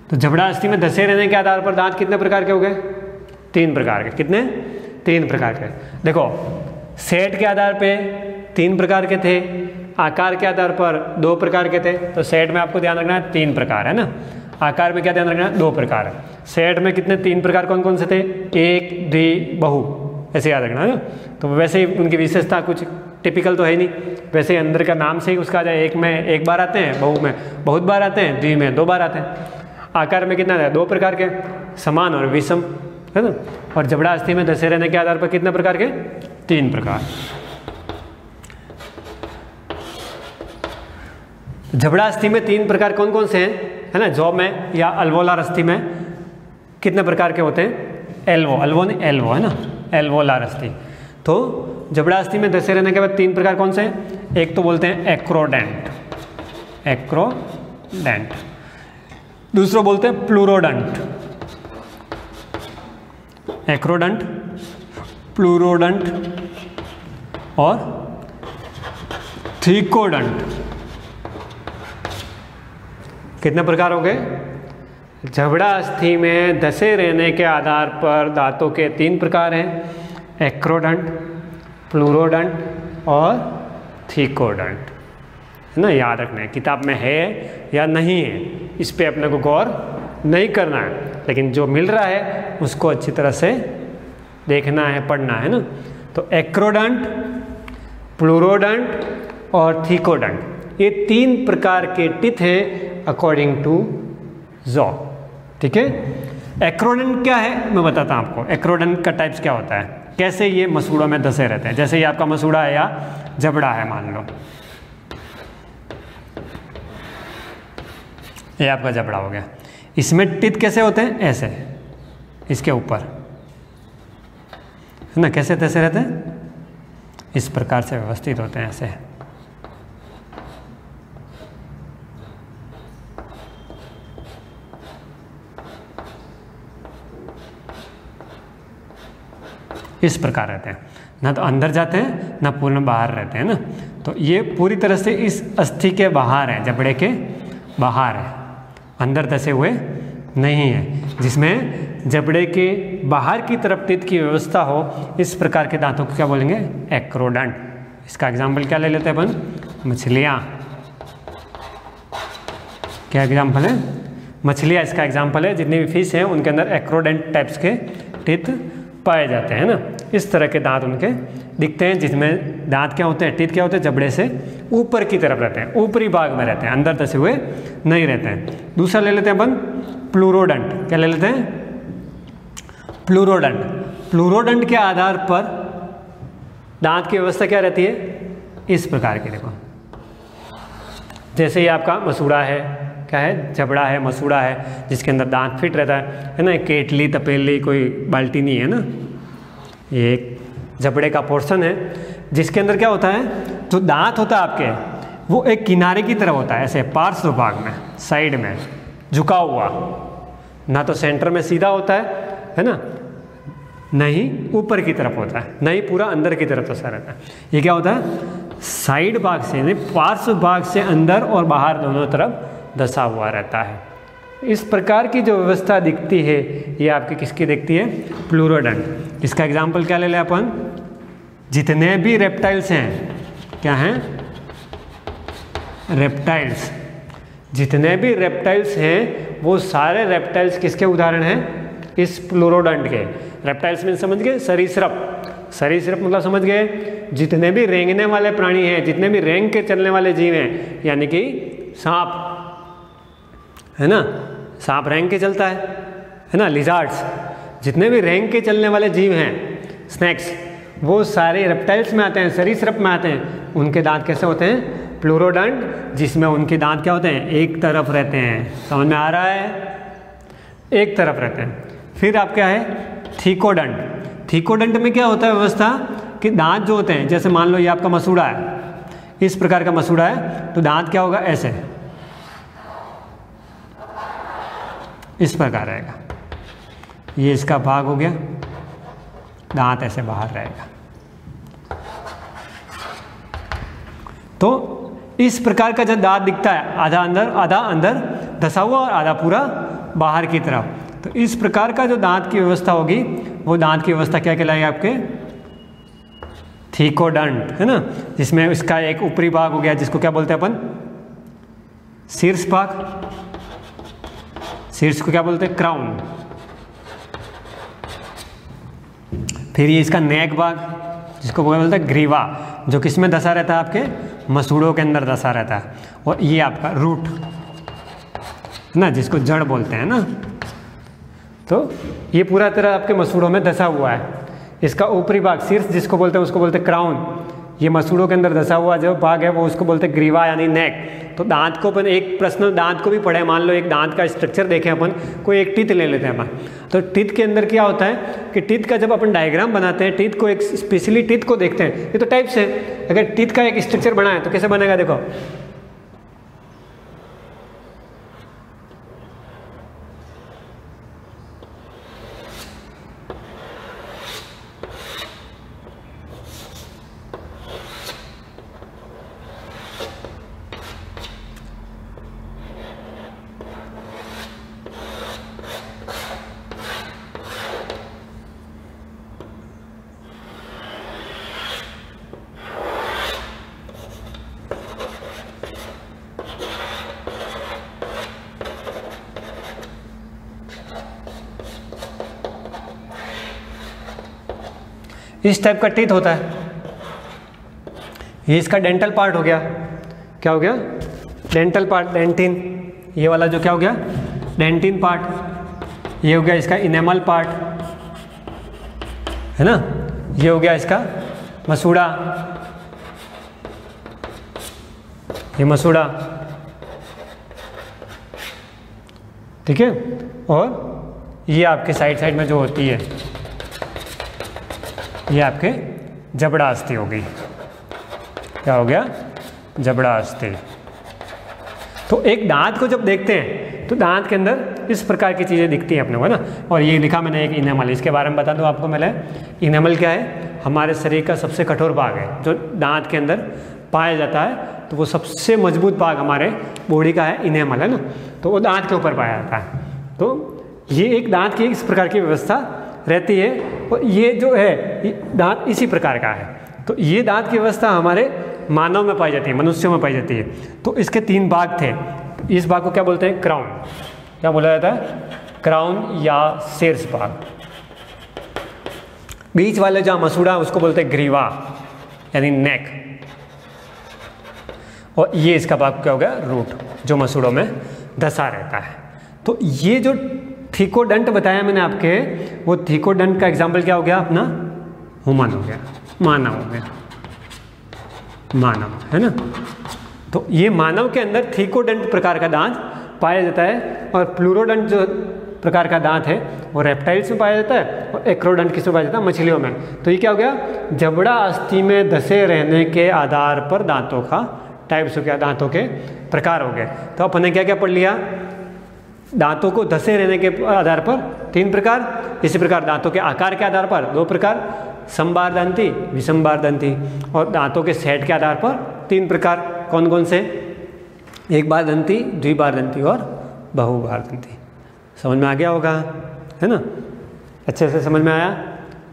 Speaker 3: तो जबड़ा अस्थि में धसे रहने के आधार पर दांत कितने प्रकार के हो गए? 3 प्रकार के। कितने? 3 प्रकार के। देखो, सेट के आधार पे 3 प्रकार के थे, आकार के आधार पर 2 प्रकार के थे। तो सेट में आपको ध्यान रखना है 3 प्रकार, है ना। आकार में क्या ध्यान रखना है? 2 प्रकार है। सेट में कितने 3 प्रकार कौन कौन से थे? एक, द्वि, बहु, ऐसे याद रखना है ना। तो वैसे ही उनकी विशेषता कुछ टिपिकल तो है ही नहीं, वैसे ही अंदर का नाम से ही उसका आ जाए। एक में 1 बार आते हैं, बहु में बहुत बार आते हैं, द्वि में 2 बार आते हैं। आकार में कितना है? 2 प्रकार के, समान और विषम, है ना। और जबड़ा अस्थि में धसे रहने के आधार पर कितने प्रकार के? 3 प्रकार। जबड़ा अस्थि में 3 प्रकार कौन कौन से हैं, है ना। जॉ में या अल्वोलार अस्थि में कितने प्रकार के होते हैं? एल्वो है ना, एल्वोलार अस्थि। तो जबड़ा अस्थि में धसे रहने के बाद 3 प्रकार कौन से हैं? एक तो बोलते हैं एक्रोडेंट, दूसरा बोलते हैं प्लूरोडंट, एक्रोडंट, प्लूरोडंट और थीकोडंट। कितने प्रकार हो गए? जबड़ा अस्थि में धसे रहने के आधार पर दांतों के 3 प्रकार हैं, एक्रोडंट, प्लूरोडंट और थीकोडंट, है ना। याद रखना है, किताब में है या नहीं है इस पे अपने को गौर नहीं करना है, लेकिन जो मिल रहा है उसको अच्छी तरह से देखना है, पढ़ना है ना। तो एक्रोडंट, प्लूरोडंट और थीकोडंट, ये 3 प्रकार के टीथ हैं अकॉर्डिंग टू जॉ। ठीक है, एक्रोडेंट क्या है मैं बताता हूँ आपको। एक्रोडेंट का टाइप्स क्या होता है, कैसे ये मसूड़ों में धसे रहते हैं। जैसे ये आपका मसूड़ा है या जबड़ा है, मान लो ये आपका जबड़ा हो गया, इसमें टीथ कैसे होते हैं? ऐसे, इसके ऊपर, है ना। कैसे धसे रहते हैं? इस प्रकार से व्यवस्थित होते हैं, ऐसे। इस प्रकार रहते हैं, ना तो अंदर जाते हैं ना पूर्ण बाहर रहते हैं ना। तो ये पूरी तरह से इस अस्थि के बाहर है, जबड़े के बाहर है, अंदर धसे हुए नहीं है। जिसमें जबड़े के बाहर की तरफ टीथ की व्यवस्था हो, इस प्रकार के दांतों को क्या बोलेंगे? एक्रोडंट। इसका एग्जाम्पल क्या ले लेते हैं अपन? मछलियाँ। क्या एग्जाम्पल है? मछलियाँ इसका एग्जाम्पल है। जितनी भी फिश हैं उनके अंदर एक्रोडेंट टाइप्स के टीथ पाए जाते हैं ना। इस तरह के दांत उनके दिखते हैं, जिसमें दांत क्या होते हैं? टीथ क्या होते हैं? जबड़े से ऊपर की तरफ रहते हैं, ऊपरी भाग में रहते हैं, अंदर धसे हुए नहीं रहते हैं। दूसरा ले लेते हैं अपन प्लूरोडंट। क्या ले लेते हैं? प्लूरोडंट। प्लूरोडंट के आधार पर दांत की व्यवस्था क्या रहती है? इस प्रकार की, देखो जैसे ये आपका मसूड़ा है, क्या है? जबड़ा है, मसूड़ा है, जिसके अंदर दांत फिट रहता है ना। केटली, तपेली, कोई बाल्टी नहीं है ना। ये एक जबड़े का पोर्शन है जिसके अंदर क्या होता है? जो दांत होता है आपके, वो एक किनारे की तरफ होता है, ऐसे पार्श्व भाग में, साइड में झुका हुआ, ना तो सेंटर में सीधा होता है ना, नहीं ऊपर की तरफ होता है, नहीं पूरा अंदर की तरफ धसा रहता है। ये क्या होता है? साइड भाग से, यानी पार्श्व भाग से अंदर और बाहर दोनों तरफ धसा हुआ रहता है। इस प्रकार की जो व्यवस्था दिखती है, ये आपकी किसकी दिखती है? प्लूरोडंट। इसका एग्जाम्पल क्या ले लें अपन? जितने भी रेप्टाइल्स हैं, क्या हैं? रेप्टाइल्स। जितने भी रेप्टाइल्स हैं वो सारे रेप्टाइल्स किसके उदाहरण हैं? इस प्लूरोडंट के। रेप्टाइल्स में समझ गए? सरीसृप। सरीसृप मतलब समझ गए? जितने भी रेंगने वाले प्राणी हैं, जितने भी रेंग के चलने वाले जीव हैं, यानी कि सांप है ना, सांप रेंग के चलता है ना। लिजार्ड्स, जितने भी रेंग के चलने वाले जीव हैं, स्नैक्स, वो सारे रेप्टाइल्स में आते हैं, सरीसृप में आते हैं। उनके दांत कैसे होते हैं? प्लूरोडंट, जिसमें उनके दांत क्या होते हैं? एक तरफ रहते हैं। समझ में आ रहा है? एक तरफ रहते हैं। फिर आप क्या है? थीकोडंट। थीकोडंट में क्या होता है व्यवस्था कि दांत जो होते हैं, जैसे मान लो ये आपका मसूड़ा है, इस प्रकार का मसूड़ा है, तो दांत क्या होगा? ऐसे, इस प्रकार रहेगा। ये इसका भाग हो गया, दांत ऐसे बाहर रहेगा। तो इस प्रकार का जब दांत दिखता है, आधा अंदर धसा हुआ और आधा पूरा बाहर की तरफ, तो इस प्रकार का जो दांत की व्यवस्था होगी, वो दांत की व्यवस्था क्या कहलाएगी? आपके थीकोडंट, है ना। जिसमें इसका एक ऊपरी भाग हो गया, जिसको क्या बोलते हैं अपन? शीर्ष भाग। शीर्ष को क्या बोलते हैं? क्राउन। फिर ये इसका नेक भाग, जिसको बोलते हैं ग्रीवा, जो किसमें धसा रहता है? आपके मसूड़ों के अंदर धसा रहता है। और ये आपका रूट ना, जिसको जड़ बोलते हैं ना। तो ये पूरा तरह आपके मसूड़ों में धसा हुआ है। इसका ऊपरी भाग शीर्ष जिसको बोलते हैं, उसको बोलते हैं क्राउन। ये मसूड़ों के अंदर धसा हुआ जो भाग है, वो उसको बोलते हैं ग्रीवा यानी नेक। तो दांत को अपन एक प्रश्न दांत को भी पढ़े, मान लो एक दांत का स्ट्रक्चर देखें अपन, कोई एक टीथ ले लेते हैं अपन। तो टीथ के अंदर क्या होता है कि टीथ का जब अपन डायग्राम बनाते हैं, टीथ को एक स्पेशली टीथ को देखते हैं, ये तो टाइप्स है। अगर टीथ का एक स्ट्रक्चर बना है तो कैसे बनेगा, देखो इस टाइप का टीथ होता है। ये इसका डेंटल पार्ट हो गया, क्या हो गया, डेंटल पार्ट, डेंटिन। ये वाला जो क्या हो गया, डेंटिन पार्ट। ये हो गया इसका इनेमल पार्ट, है ना। ये हो गया इसका मसूड़ा, ये मसूड़ा, ठीक है। और ये आपके साइड साइड में जो होती है, ये आपके जबड़ा अस्थि हो गई। क्या हो गया, जबड़ा अस्थि। तो एक दांत को जब देखते हैं तो दांत के अंदर इस प्रकार की चीज़ें दिखती हैं अपने को, है ना। और ये लिखा मैंने एक इनेमल, इसके बारे में बता दूं आपको मैंने। इनेमल क्या है, हमारे शरीर का सबसे कठोर भाग है जो दांत के अंदर पाया जाता है। तो वो सबसे मजबूत भाग हमारे बॉडी का है इनेमल, है ना। तो वो दांत के ऊपर पाया जाता है। तो ये एक दांत की इस प्रकार की व्यवस्था रहती है। और ये जो है दांत इसी प्रकार का है। तो ये दांत की व्यवस्था हमारे मानव में पाई जाती है, मनुष्यों में पाई जाती है। तो इसके 3 भाग थे। इस भाग को क्या बोलते हैं, क्राउन। क्या बोला जाता है, क्राउन या शीर्ष भाग। बीच वाले जहाँ मसूड़ा उसको बोलते हैं ग्रीवा यानी नेक। और ये इसका भाग क्या हो गया, रूट, जो मसूड़ों में धंसा रहता है। तो ये जो थीकोडंट बताया मैंने आपके, वो थीकोडंट का एग्जाम्पल क्या हो गया अपना, ह्यूमन हो गया, मानव हो गया, मानव, है ना। तो ये मानव के अंदर थीकोडंट प्रकार का दांत पाया जाता है। और प्लूरोडंट जो प्रकार का दांत है वो रेप्टाइल्स में पाया जाता है। और एक्रोडंट किसमें पाया जाता है, मछलियों में। तो ये क्या हो गया, जबड़ा अस्थि में धसे रहने के आधार पर दांतों का टाइप्स हो गया, दांतों के प्रकार हो गए। तो अपन ने क्या क्या पढ़ लिया, दांतों को धसे रहने के आधार पर 3 प्रकार, इसी प्रकार दांतों के आकार के आधार पर 2 प्रकार, समबार दंती, विषमबार दंती। और दांतों के सेट के आधार पर 3 प्रकार, कौन कौन से, एक बार दंती, द्विबार दंती और बहुबार दंती। समझ में आ गया होगा, है ना। अच्छे से समझ में आया,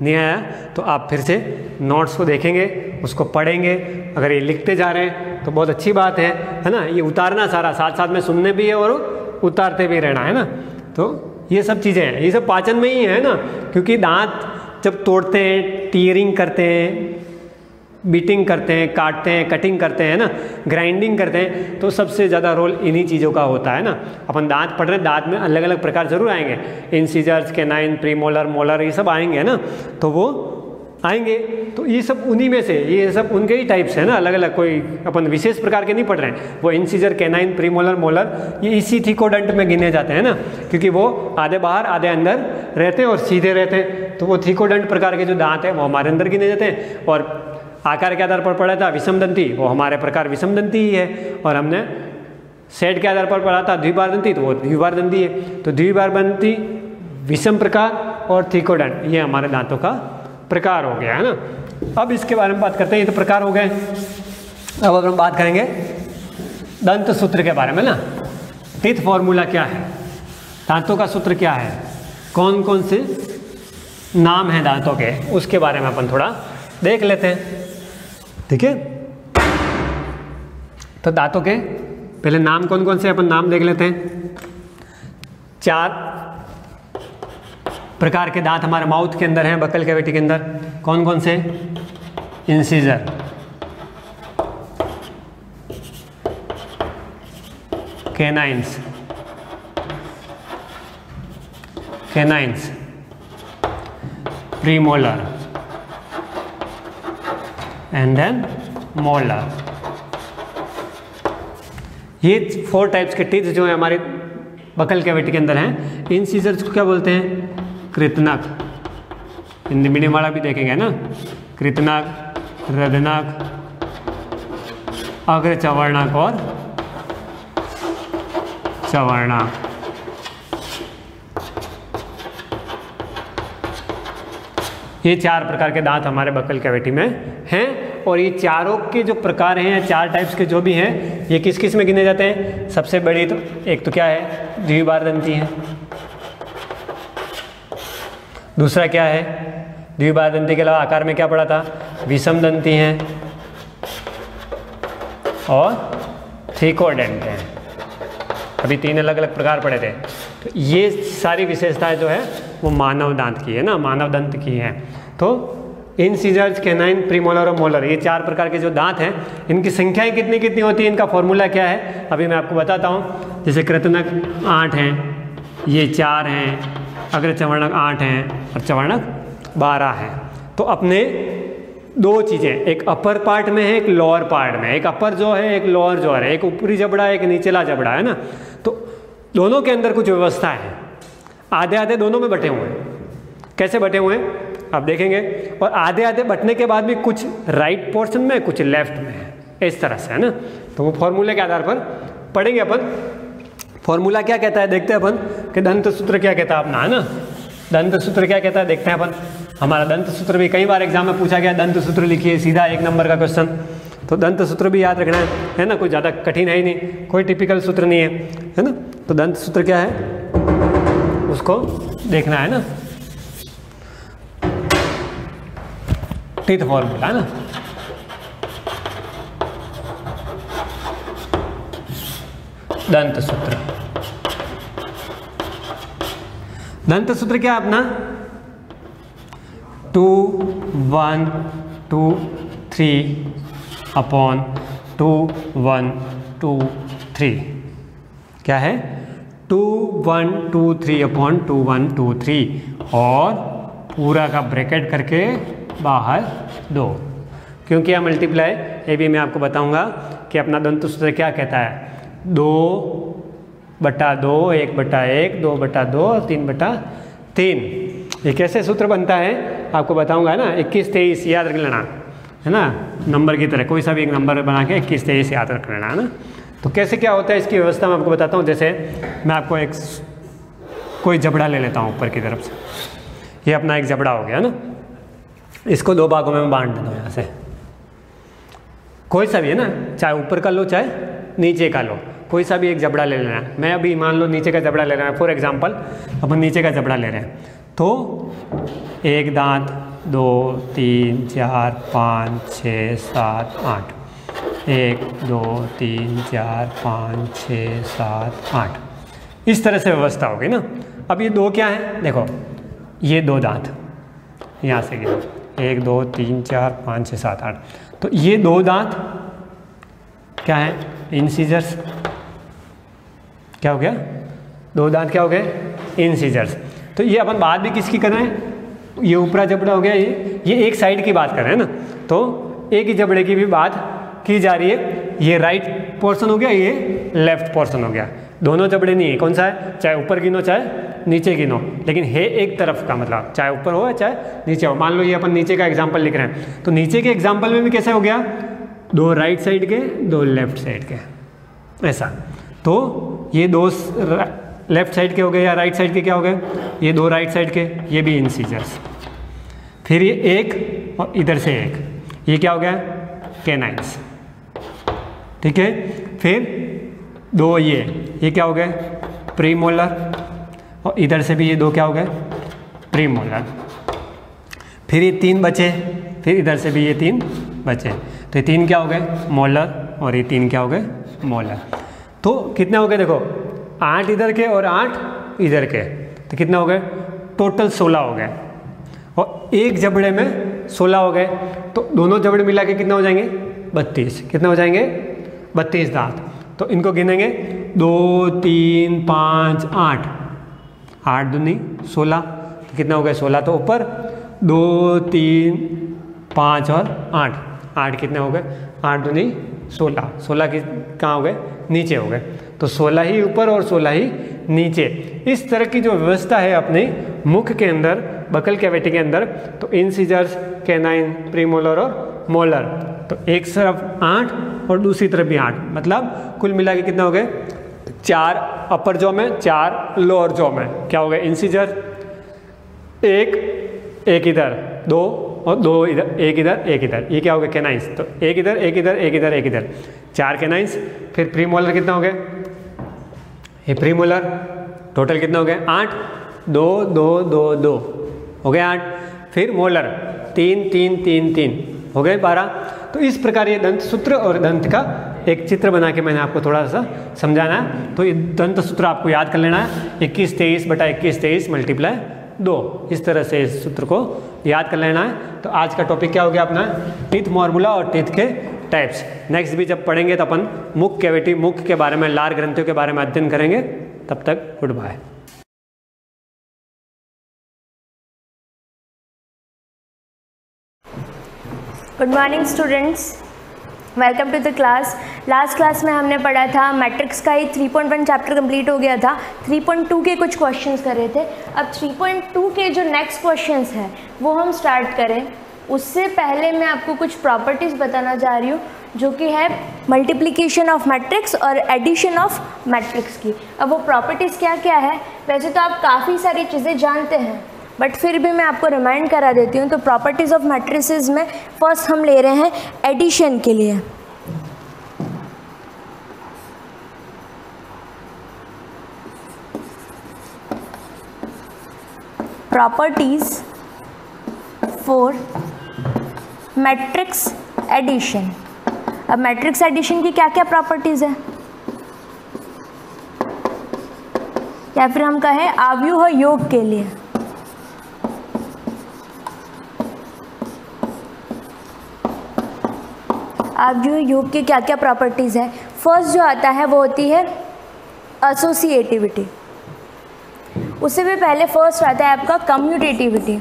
Speaker 3: नहीं आया तो आप फिर से नोट्स को देखेंगे, उसको पढ़ेंगे। अगर ये लिखते जा रहे हैं तो बहुत अच्छी बात है ना। ये उतारना सारा, साथ साथ में सुनने भी है और उतारते भी रहना, है ना। तो ये सब चीज़ें हैं, ये सब पाचन में ही है ना। क्योंकि दांत जब तोड़ते हैं, टीयरिंग करते हैं, बीटिंग करते हैं, काटते हैं, कटिंग करते हैं ना, ग्राइंडिंग करते हैं, तो सबसे ज़्यादा रोल इन्हीं चीज़ों का होता है ना। अपन दांत पढ़ रहे हैं, दांत में अलग अलग प्रकार जरूर आएंगे, इंसीजर्स, कैनाइन, प्रीमोलर, मोलर, ये सब आएंगे ना। तो वो आएंगे, तो ये सब उन्हीं में से, ये सब उनके ही टाइप्स है ना, अलग अलग, कोई अपन विशेष प्रकार के नहीं पढ़ रहे हैं। वो इंसीजर, कैनाइन, प्रीमोलर, मोलर, ये इसी थीकोडंट में गिने जाते हैं ना, क्योंकि वो आधे बाहर आधे अंदर रहते हैं और सीधे रहते हैं। तो वो थीकोडंट प्रकार के जो दांत हैं वो हमारे अंदर गिने जाते हैं। और आकार के आधार पर पढ़ा था विषम दंती, वो हमारे प्रकार विषम दंती ही है। और हमने सेट के आधार पर पढ़ा था द्विबार दंती, तो वो द्विबार दंती है। तो द्विबार दंती, विषम प्रकार और थीकोडंट, ये हमारे दांतों का प्रकार हो गया, है ना। अब इसके बारे में बात करते हैं, ये तो प्रकार हो गए। अब हम बात करेंगे दंत सूत्र के बारे में ना। टीथ फॉर्मूला क्या है, दांतों का सूत्र क्या है, कौन कौन से नाम हैं दांतों के, उसके बारे में अपन थोड़ा देख लेते हैं, ठीक है। तो दांतों के पहले नाम कौन कौन से, अपन नाम देख लेते हैं। 4 प्रकार के दांत हमारे माउथ के अंदर हैं, बकल कैविटी के अंदर। कौन कौन से, incisor, canines, premolar and then molar. ये 4 टाइप्स के टीथ जो है हमारे बकल कैविटी के अंदर हैं। इंसीजर्स को क्या बोलते हैं, कृतनक, हिंदी मीडियम वाला भी देखेंगे ना, कृतनक, रदनक, अग्र चवर्णक और चवर्णक। ये 4 प्रकार के दांत हमारे बक्कल कैविटी में हैं और ये चारों के जो प्रकार हैं, 4 टाइप्स के जो भी हैं, ये किस किस में गिने जाते हैं? सबसे बड़ी तो एक तो क्या है, द्विबारदंती है। दूसरा क्या है, द्विबारदंती के अलावा आकार में क्या पड़ा था? विषम दंती हैं और थ्रिकोडेंट हैं। अभी 3 अलग अलग प्रकार पड़े थे। तो ये सारी विशेषताएं जो है वो मानव दांत की है ना, मानव दंत की हैं। तो इंसिजर्स, कैनाइन, प्रीमोलर और मोलर, ये 4 प्रकार के जो दांत हैं, इनकी संख्याएं कितनी कितनी होती है, इनका फॉर्मूला क्या है, अभी मैं आपको बताता हूँ। जैसे कृतनक 8 हैं, ये 4 हैं, अग्र चवर्णक 8 हैं और चवर्णक 12 हैं। तो अपने 2 चीज़ें, एक अपर पार्ट में है, एक लोअर पार्ट में, एक अपर जो है, एक लोअर जो है, एक ऊपरी जबड़ा, एक निचला जबड़ा है ना। तो दोनों के अंदर कुछ व्यवस्था है, आधे आधे दोनों में बटे हुए हैं। कैसे बटे हुए हैं आप देखेंगे, और आधे आधे बटने के बाद भी कुछ राइट पोर्शन में, कुछ लेफ्ट में है, इस तरह से है ना। तो वो फॉर्मूले के आधार पर पढ़ेंगे अपन। फॉर्मूला क्या कहता है देखते हैं अपन कि दंत सूत्र क्या कहता है अपना, है ना। दंत सूत्र क्या कहता है देखते हैं अपन। हमारा दंत सूत्र भी कई बार एग्जाम में पूछा गया, दंत सूत्र लिखिए, सीधा 1 नंबर का क्वेश्चन। तो दंत सूत्र भी याद रखना है ना, कोई ज़्यादा कठिन है ही नहीं, कोई टिपिकल सूत्र नहीं है ना। तो दंत सूत्र क्या है उसको देखना है ना, टीथ फॉर्मूला है ना। दंत सूत्र, दंत सूत्र क्या है अपना, 2 1 2 3 अपॉन 2 1 2 3 क्या है, 2 1 2 3 अपॉन 2 1 2 3 और पूरा का ब्रैकेट करके बाहर 2। क्यों किया मल्टीप्लाई, ये भी मैं आपको बताऊंगा कि अपना दंत सूत्र क्या कहता है। 2/2, 1/1, 2/2 और 3/3। ये कैसे सूत्र बनता है आपको बताऊंगा, है ना। 21 23 याद रख लेना, है ना, नंबर की तरह कोई सा भी एक नंबर बना के 21 23 याद रख लेना, है ना। तो कैसे क्या होता है इसकी व्यवस्था मैं आपको बताता हूँ। जैसे मैं आपको एक कोई जबड़ा ले लेता हूँ ऊपर की तरफ से, ये अपना एक जबड़ा हो गया ना। इसको 2 भागों में बांट देता हूँ यहाँ से, कोई सा भी है ना, चाहे ऊपर का लो चाहे नीचे का लो, कोई सा भी एक जबड़ा ले लेना है। मैं अभी मान लो नीचे का जबड़ा ले रहा है, फॉर एग्जांपल अपन नीचे का जबड़ा ले रहे हैं। तो 1 दांत 2 3 4 5 6 7 8, 1 2 3 4 5 6 7 8, इस तरह से व्यवस्था होगी ना। अब ये 2 क्या है, देखो ये 2 दांत यहाँ से गिनो, 1 2 3 4 5 6 7 8। तो ये 2 दांत क्या है, इंसिजर्स। क्या हो गया, 2 दांत क्या हो गए, इंसिजर्स। तो ये अपन बात भी किसकी कर रहे हैं, ये ऊपरा जबड़ा हो गया, ये एक साइड की बात कर रहे हैं ना। तो एक ही जबड़े की भी बात की जा रही है। ये राइट पोर्शन हो गया, ये लेफ्ट पोर्शन हो गया। दोनों जबड़े नहीं है, कौन सा है, चाहे ऊपर गिनो चाहे नीचे गिनो, लेकिन है एक तरफ का, मतलब चाहे ऊपर हो चाहे नीचे हो। मान लो ये अपन नीचे का एग्जाम्पल लिख रहे हैं, तो नीचे के एग्जाम्पल में भी कैसे हो गया, 2 राइट साइड के 2 लेफ्ट साइड के, ऐसा। तो ये 2 लेफ्ट साइड के हो गए या राइट साइड के क्या हो गए, ये 2 राइट साइड के, ये भी इंसिजर्स। फिर ये 1 और इधर से 1, ये क्या हो गया, कैनाइन्स, ठीक है। फिर 2 ये क्या हो गए, प्रीमोलर, और इधर से भी ये 2 क्या हो गए, प्रीमोलर। फिर ये 3 बचे, फिर इधर से भी ये 3 बचे, तो ये 3 क्या हो गए, मोलर, और ये 3 क्या हो गए, मोलर। तो कितने हो गए, देखो 8 इधर के और 8 इधर के, तो कितने हो गए, टोटल 16 हो गए। और एक जबड़े में 16 हो गए, तो दोनों जबड़े मिला के कितने हो जाएंगे, 32। कितने हो जाएंगे, 32 दांत। तो इनको गिनेंगे, 2 3 5 8, 8 दूनी 16, तो कितने हो गए 16। तो ऊपर 2 3 5 और 8 कितने हो गए, 8 दूनी 16, 16 की कहाँ हो गए, नीचे हो गए। तो 16 ही ऊपर और 16 ही नीचे। इस तरह की जो व्यवस्था है अपने मुख के अंदर, बकल कैविटी के अंदर, तो इंसिजर्स, कैनाइन, प्रीमोलर और मोलर, तो एक तरफ 8 और दूसरी तरफ भी 8, मतलब कुल मिला के कितना हो गए 4 अपर जॉ में, 4 लोअर जॉ में। क्या हो गए इंसिजर, एक इधर, 2 और 2 इधर, एक इधर एक इधर, ये क्या हो गया कैनाइंस, तो एक इधर एक इधर एक इधर एक इधर, 4 कैनाइंस। फिर प्रीमोलर कितना हो गए, ये प्रीमोलर टोटल कितना हो गए 8, 2 2 2 2 हो गए 8। फिर मोलर 3 3 3 3 हो गए 12। तो इस प्रकार ये दंत सूत्र और दंत का एक चित्र बना के मैंने आपको थोड़ा सा समझाना है। तो ये दंत सूत्र आपको याद कर लेना है, 21 23 बटा 21 23 मल्टीप्लाई 2, इस तरह से इस सूत्र को याद कर लेना है। तो आज का टॉपिक क्या हो गया अपना, टीथ फॉर्मूला और टीथ के टाइप्स। नेक्स्ट भी जब पढ़ेंगे तो अपन मुख कैविटी, मुख के बारे में, लार ग्रंथियों के बारे में अध्ययन करेंगे। तब तक goodbye.
Speaker 4: Good morning students, welcome to the class. Last class में हमने पढ़ा था मैट्रिक्स का ही 3.1 चैप्टर कंप्लीट हो गया था। 3.2 के कुछ क्वेश्चंस कर रहे थे। अब 3.2 के जो नेक्स्ट क्वेश्चंस हैं वो हम स्टार्ट करें। उससे पहले मैं आपको कुछ प्रॉपर्टीज़ बताना चाह रही हूँ, जो कि है मल्टीप्लिकेशन ऑफ मैट्रिक्स और एडिशन ऑफ मैट्रिक्स की। अब वो प्रॉपर्टीज़ क्या क्या है, वैसे तो आप काफ़ी सारी चीज़ें जानते हैं, बट फिर भी मैं आपको रिमाइंड करा देती हूँ। तो प्रॉपर्टीज़ ऑफ मैट्रिसेस में फर्स्ट हम ले रहे हैं एडिशन के लिए। Properties for matrix addition. अब मैट्रिक्स एडिशन की क्या क्या प्रॉपर्टीज़ है, या फिर हम कहें आव्यूह योग के लिए। आव्यूह योग की क्या क्या प्रॉपर्टीज़ है। फर्स्ट जो आता है वो होती है एसोसिएटिविटी। उससे भी पहले फर्स्ट आता है आपका कम्यूटेटिविटी।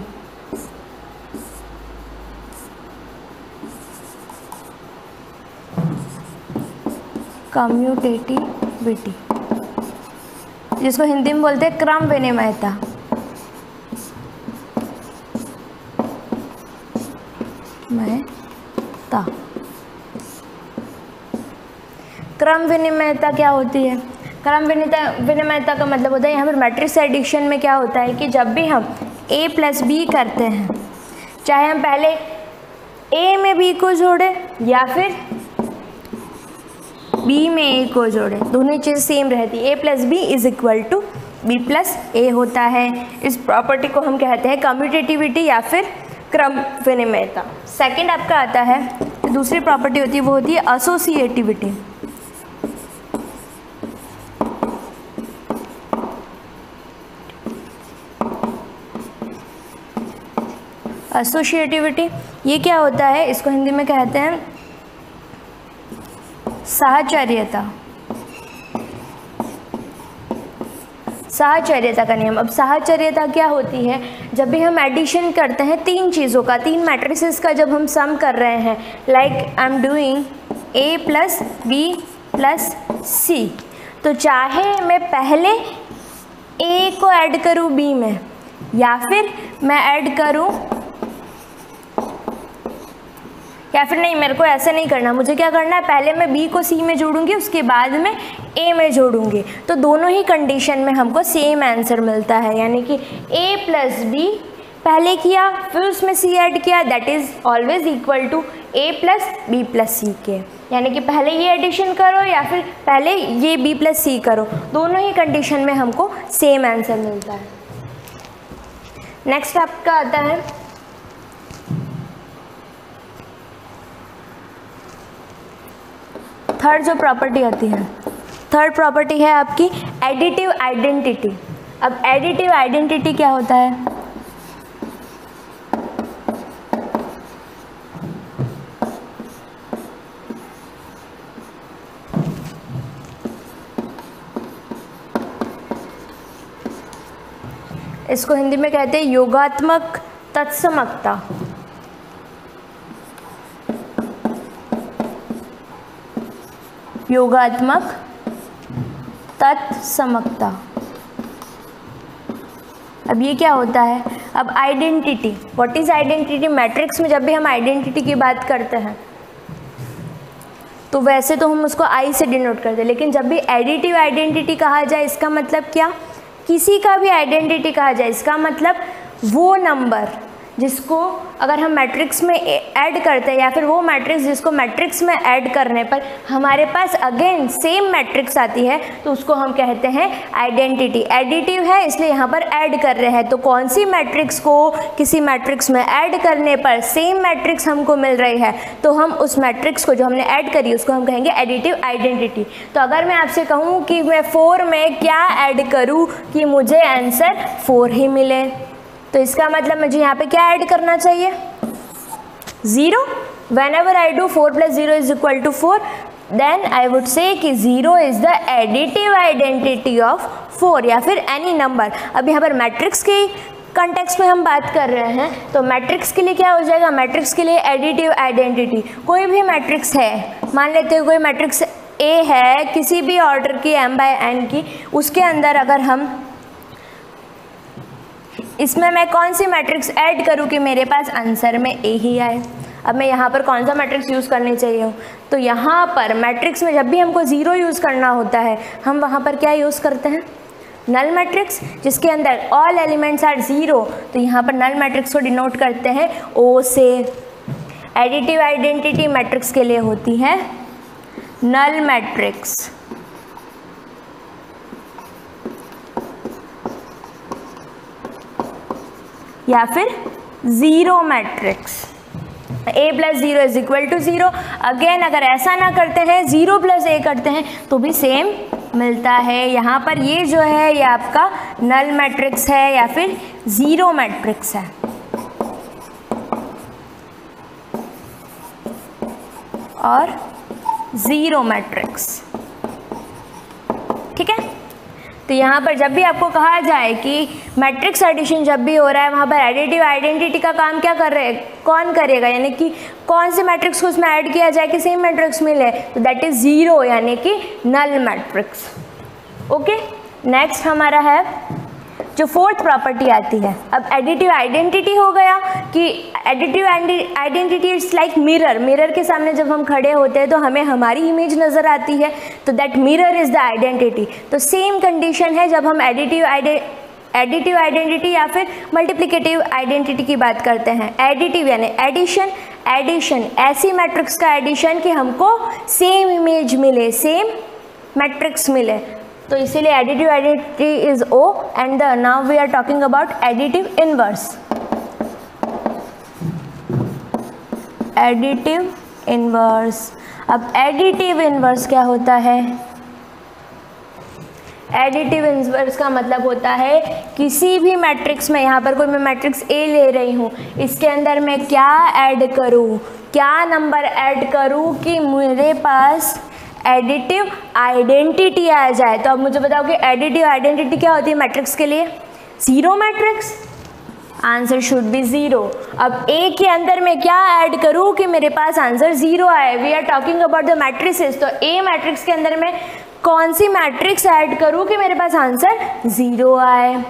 Speaker 4: कम्यूटेटिविटी जिसको हिंदी में बोलते हैं क्रम विनिमयता। क्रम विनिमयता क्या होती है, क्रम विनिमयता का मतलब होता है, यहाँ पर मैट्रिक्स एडिशन में क्या होता है कि जब भी हम a प्लस बी करते हैं, चाहे हम पहले a में b को जोड़ें या फिर b में a को जोड़ें, दोनों चीज़ सेम रहती है। a plus B is equal to b plus a होता है। इस प्रॉपर्टी को हम कहते हैं कम्यूटेटिविटी या फिर क्रम विनिमयता। सेकंड आपका आता है, दूसरी प्रॉपर्टी होती है वो होती है एसोसिएटिविटी। एसोसिएटिविटी ये क्या होता है, इसको हिंदी में कहते हैं साहचर्यता। साहचर्यता का नियम। अब साहचर्यता क्या होती है, जब भी हम एडिशन करते हैं तीन चीज़ों का, तीन मैट्रिसेस का जब हम सम कर रहे हैं, like I am doing a plus B plus C, तो चाहे मैं पहले a को ऐड करूँ b में या फिर मैं ऐड करूँ, या फिर नहीं, मेरे को ऐसे नहीं करना, मुझे क्या करना है, पहले मैं b को c में जोड़ूंगी, उसके बाद में a में जोड़ूंगी, तो दोनों ही कंडीशन में हमको सेम आंसर मिलता है। यानी कि a प्लस बी पहले किया फिर उसमें c ऐड किया, that is always equal to a plus B plus C के। यानी कि पहले ये एडिशन करो या फिर पहले ये b प्लस सी करो, दोनों ही कंडीशन में हमको सेम आंसर मिलता है। नेक्स्ट आपका आता है थर्ड जो प्रॉपर्टी आती है, थर्ड प्रॉपर्टी है आपकी एडिटिव आइडेंटिटी। अब एडिटिव आइडेंटिटी क्या होता है, इसको हिंदी में कहते हैं योगात्मक तत्समकता। योगात्मक तत्समकता। अब ये क्या होता है? अब identity, what is identity? Matrix में जब भी हम आइडेंटिटी की बात करते हैं तो वैसे तो हम उसको आई से डिनोट करते हैं, लेकिन जब भी एडिटिव आइडेंटिटी कहा जाए इसका मतलब क्या? किसी का भी आइडेंटिटी कहा जाए इसका मतलब वो नंबर जिसको अगर हम मैट्रिक्स में ऐड करते हैं, या फिर वो मैट्रिक्स जिसको मैट्रिक्स में ऐड करने पर हमारे पास अगेन सेम मैट्रिक्स आती है, तो उसको हम कहते हैं आइडेंटिटी। एडिटिव है इसलिए यहाँ पर ऐड कर रहे हैं, तो कौन सी मैट्रिक्स को किसी मैट्रिक्स में ऐड करने पर सेम मैट्रिक्स हमको मिल रही है, तो हम उस मैट्रिक्स को जो हमने ऐड करी उसको हम कहेंगे एडिटिव आइडेंटिटी। तो अगर मैं आपसे कहूँ कि मैं 4 में क्या ऐड करूँ कि मुझे आंसर 4 ही मिले, तो इसका मतलब मुझे यहाँ पे क्या ऐड करना चाहिए? 0। Whenever I do 4 + 0 = 4, then I would say कि 0 is the additive identity of 4 या फिर any number। अब यहाँ पर मैट्रिक्स की कंटेक्स्ट में हम बात कर रहे हैं, तो मैट्रिक्स के लिए क्या हो जाएगा? मैट्रिक्स के लिए एडिटिव आइडेंटिटी, कोई भी मैट्रिक्स है, मान लेते हैं कोई मैट्रिक्स ए है किसी भी ऑर्डर की m/n की, उसके अंदर अगर हम इसमें मैं कौन सी मैट्रिक्स ऐड करूं कि मेरे पास आंसर में ए ही आए। अब मैं यहाँ पर कौन सा मैट्रिक्स यूज़ करनी चाहिए? तो यहाँ पर मैट्रिक्स में जब भी हमको 0 यूज़ करना होता है, हम वहाँ पर क्या यूज़ करते हैं? नल मैट्रिक्स, जिसके अंदर ऑल एलिमेंट्स आर 0। तो यहाँ पर नल मैट्रिक्स को डिनोट करते हैं ओ से। एडिटिव आइडेंटिटी मैट्रिक्स के लिए होती है नल मैट्रिक्स या फिर 0 मैट्रिक्स। a + 0 = 0। अगेन अगर ऐसा ना करते हैं, 0 + a करते हैं तो भी सेम मिलता है। यहाँ पर ये जो है ये आपका नल मैट्रिक्स है या फिर 0 मैट्रिक्स है। और 0 मैट्रिक्स, ठीक है। तो यहाँ पर जब भी आपको कहा जाए कि मैट्रिक्स एडिशन जब भी हो रहा है, वहाँ पर एडिटिव आइडेंटिटी का काम क्या कर रहे हैं? कौन करेगा? यानी कि कौन से मैट्रिक्स को उसमें ऐड किया जाए कि सेम मैट्रिक्स मिले, तो दैट इज 0 यानी कि नल मैट्रिक्स। ओके, नेक्स्ट हमारा है जो 4th प्रॉपर्टी आती है। अब एडिटिव आइडेंटिटी हो गया कि additive identity it's like mirror. Mirror के सामने जब हम खड़े होते हैं तो हमें हमारी इमेज नज़र आती है, तो that mirror is the identity. तो सेम कंडीशन है जब हम एडिटिव आइडेंटिटी या फिर मल्टीप्लिकेटिव आइडेंटिटी की बात करते हैं। एडिटिव यानी एडिशन, एडिशन ऐसी मैट्रिक्स का एडिशन कि हमको सेम इमेज मिले, सेम मैट्रिक्स मिले, तो इसीलिए additive identity is O and now we are talking about additive inverse. Additive inverse, अब एडिटिव इनवर्स क्या होता है? एडिटिव इनवर्स का मतलब होता है किसी भी मैट्रिक्स में, यहाँ पर कोई मैं मैट्रिक्स A ले रही हूँ, इसके अंदर मैं क्या ऐड करूँ, क्या नंबर ऐड करूँ कि मेरे पास एडिटिव आइडेंटिटी आ जाए। तो अब मुझे बताओ कि एडिटिव आइडेंटिटी क्या होती है मैट्रिक्स के लिए? 0 मैट्रिक्स, आंसर शुड बी 0। अब A के अंदर मैं क्या ऐड करूँ कि मेरे पास आंसर 0 आए? We are talking about the matrices. तो A मैट्रिक्स के अंदर मैं कौन सी मैट्रिक्स ऐड करूँ कि मेरे पास आंसर 0 आए?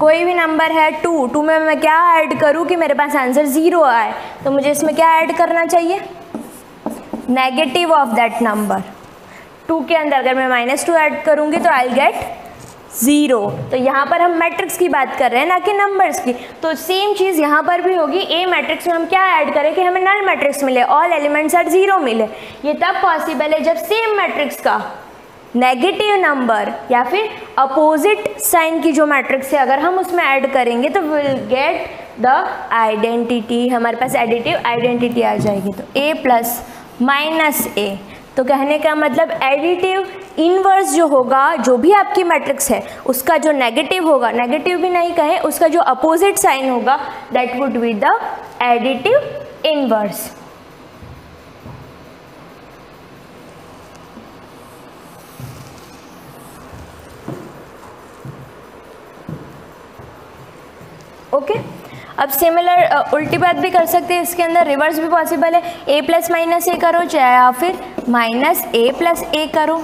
Speaker 4: कोई भी नंबर है 2 में मैं क्या ऐड करूँ कि मेरे पास आंसर 0 आए? तो मुझे इसमें क्या ऐड करना चाहिए? Negative of that number. 2 के अंदर अगर मैं -2 ऐड करूंगी तो आई गेट 0। तो यहाँ पर हम मैट्रिक्स की बात कर रहे हैं ना कि नंबर्स की। तो सेम चीज़ यहाँ पर भी होगी। ए मैट्रिक्स में हम क्या ऐड करें कि हमें नल मैट्रिक्स मिले, ऑल एलिमेंट्स आर 0 मिले। ये तब पॉसिबल है जब सेम मैट्रिक्स का नेगेटिव नंबर या फिर अपोजिट साइन की जो मैट्रिक्स है अगर हम उसमें ऐड करेंगे तो विल गेट द आइडेंटिटी, हमारे पास एडिटिव आइडेंटिटी आ जाएगी। तो A + -A, तो कहने का मतलब एडिटिव इनवर्स जो होगा, जो भी आपकी मैट्रिक्स है उसका जो नेगेटिव होगा, नेगेटिव भी नहीं कहें, उसका जो अपोजिट साइन होगा that would be the additive inverse. Okay, अब सिमिलर उल्टी बात भी कर सकते हैं, इसके अंदर रिवर्स भी पॉसिबल है। A + -A करो चाहे या फिर -A + A करो,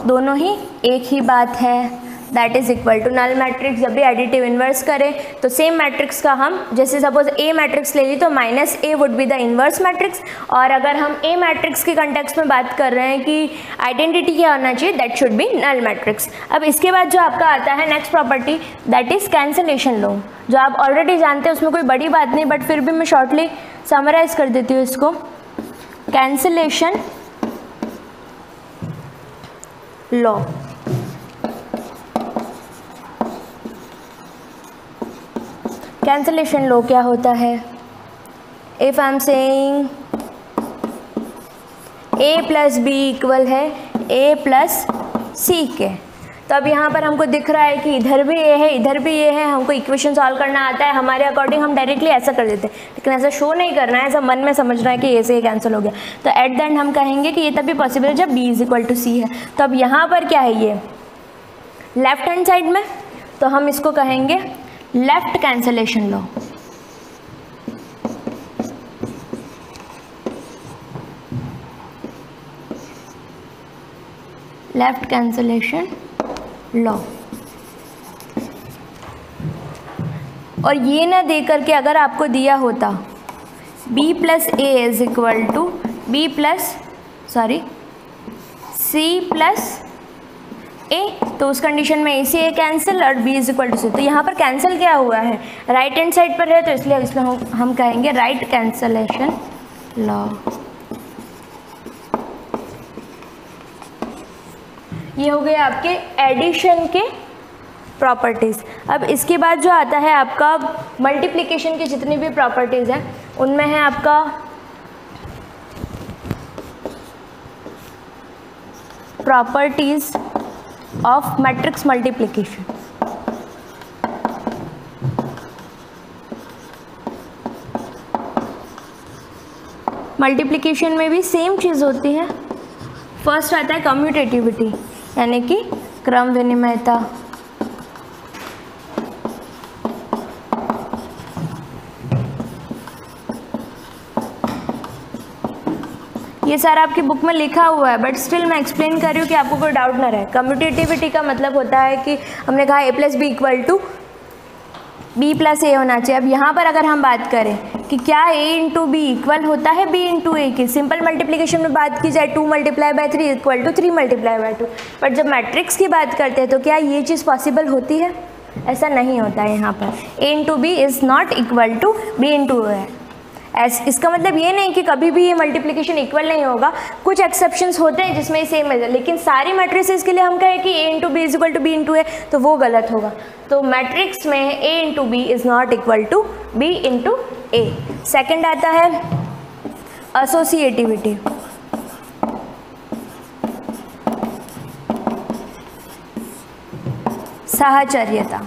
Speaker 4: दोनों ही एक ही बात है, that is equal to null matrix. जब भी एडिटिव इन्वर्स करें तो सेम मैट्रिक्स का हम, जैसे सपोज ए मैट्रिक्स ले ली तो minus A would be the inverse matrix, और अगर हम ए मैट्रिक्स के कंटेक्स्ट में बात कर रहे हैं कि आइडेंटिटी क्या होना चाहिए, that should be null matrix. अब इसके बाद जो आपका आता है next property, that is cancellation law, जो आप ऑलरेडी जानते हैं, उसमें कोई बड़ी बात नहीं, बट फिर भी मैं शॉर्टली समराइज कर देती हूँ इसको। कैंसलेशन लॉ, कैंसलेशन लॉ क्या होता है? If I am saying a plus B equal है a प्लस सी के, तो अब यहाँ पर हमको दिख रहा है कि इधर भी a है इधर भी a है, हमको इक्वेशन सॉल्व करना आता है, हमारे अकॉर्डिंग हम डायरेक्टली ऐसा कर देते हैं, लेकिन ऐसा शो नहीं करना है, ऐसा मन में समझना है कि a से कैंसिल हो गया। तो एट द एंड हम कहेंगे कि ये तभी पॉसिबल है जब b इज इक्वल टू सी है। तो अब यहाँ पर क्या है, ये लेफ्ट हैंड साइड में, तो हम इसको कहेंगे left cancellation law. Left cancellation law. और ये ना दे करके अगर आपको दिया होता b plus A is equal to B plus C plus A, तो उस कंडीशन में ए से ए कैंसिल और b is equal to C. तो यहाँ पर कैंसिल क्या हुआ है, राइट हैंड साइड पर है, तो इसलिए हम कहेंगे राइट कैंसलेशन लॉ। ये हो गए आपके एडिशन के प्रॉपर्टीज़। अब इसके बाद जो आता है आपका मल्टीप्लिकेशन की जितनी भी प्रॉपर्टीज़ हैं, उनमें है आपका properties of matrix multiplication. Multiplication में भी सेम चीज़ होती है। फर्स्ट आता है कम्यूटेटिविटी, यानी कि क्रम विनिमयता। ये सारा आपकी बुक में लिखा हुआ है, बट स्टिल मैं एक्सप्लेन कर रही हूँ कि आपको कोई डाउट ना रहे। कम्यूटेटिविटी का मतलब होता है कि हमने कहा a plus B equal to B plus A होना चाहिए। अब यहाँ पर अगर हम बात करें कि क्या a इंटू बी इक्वल होता है b इंटू ए की, सिंपल मल्टीप्लिकेशन में बात की जाए 2 multiply by 3 equal to 3 multiply by 2, but जब मैट्रिक्स की बात करते हैं तो क्या ये चीज़ पॉसिबल होती है? ऐसा नहीं होता है। यहाँ पर a into B is not equal to b into A. इसका मतलब ये नहीं कि कभी भी ये मल्टीप्लिकेशन इक्वल नहीं होगा, कुछ एक्सेप्शंस होते हैं जिसमें सेम है, लेकिन सारी मैट्रिसेस के लिए हम कहें कि a into B is equal to B into A, तो वो गलत होगा। तो मैट्रिक्स में a into B is not equal to b into A. Second आता है एसोसिएटिविटी। साहचर्यता।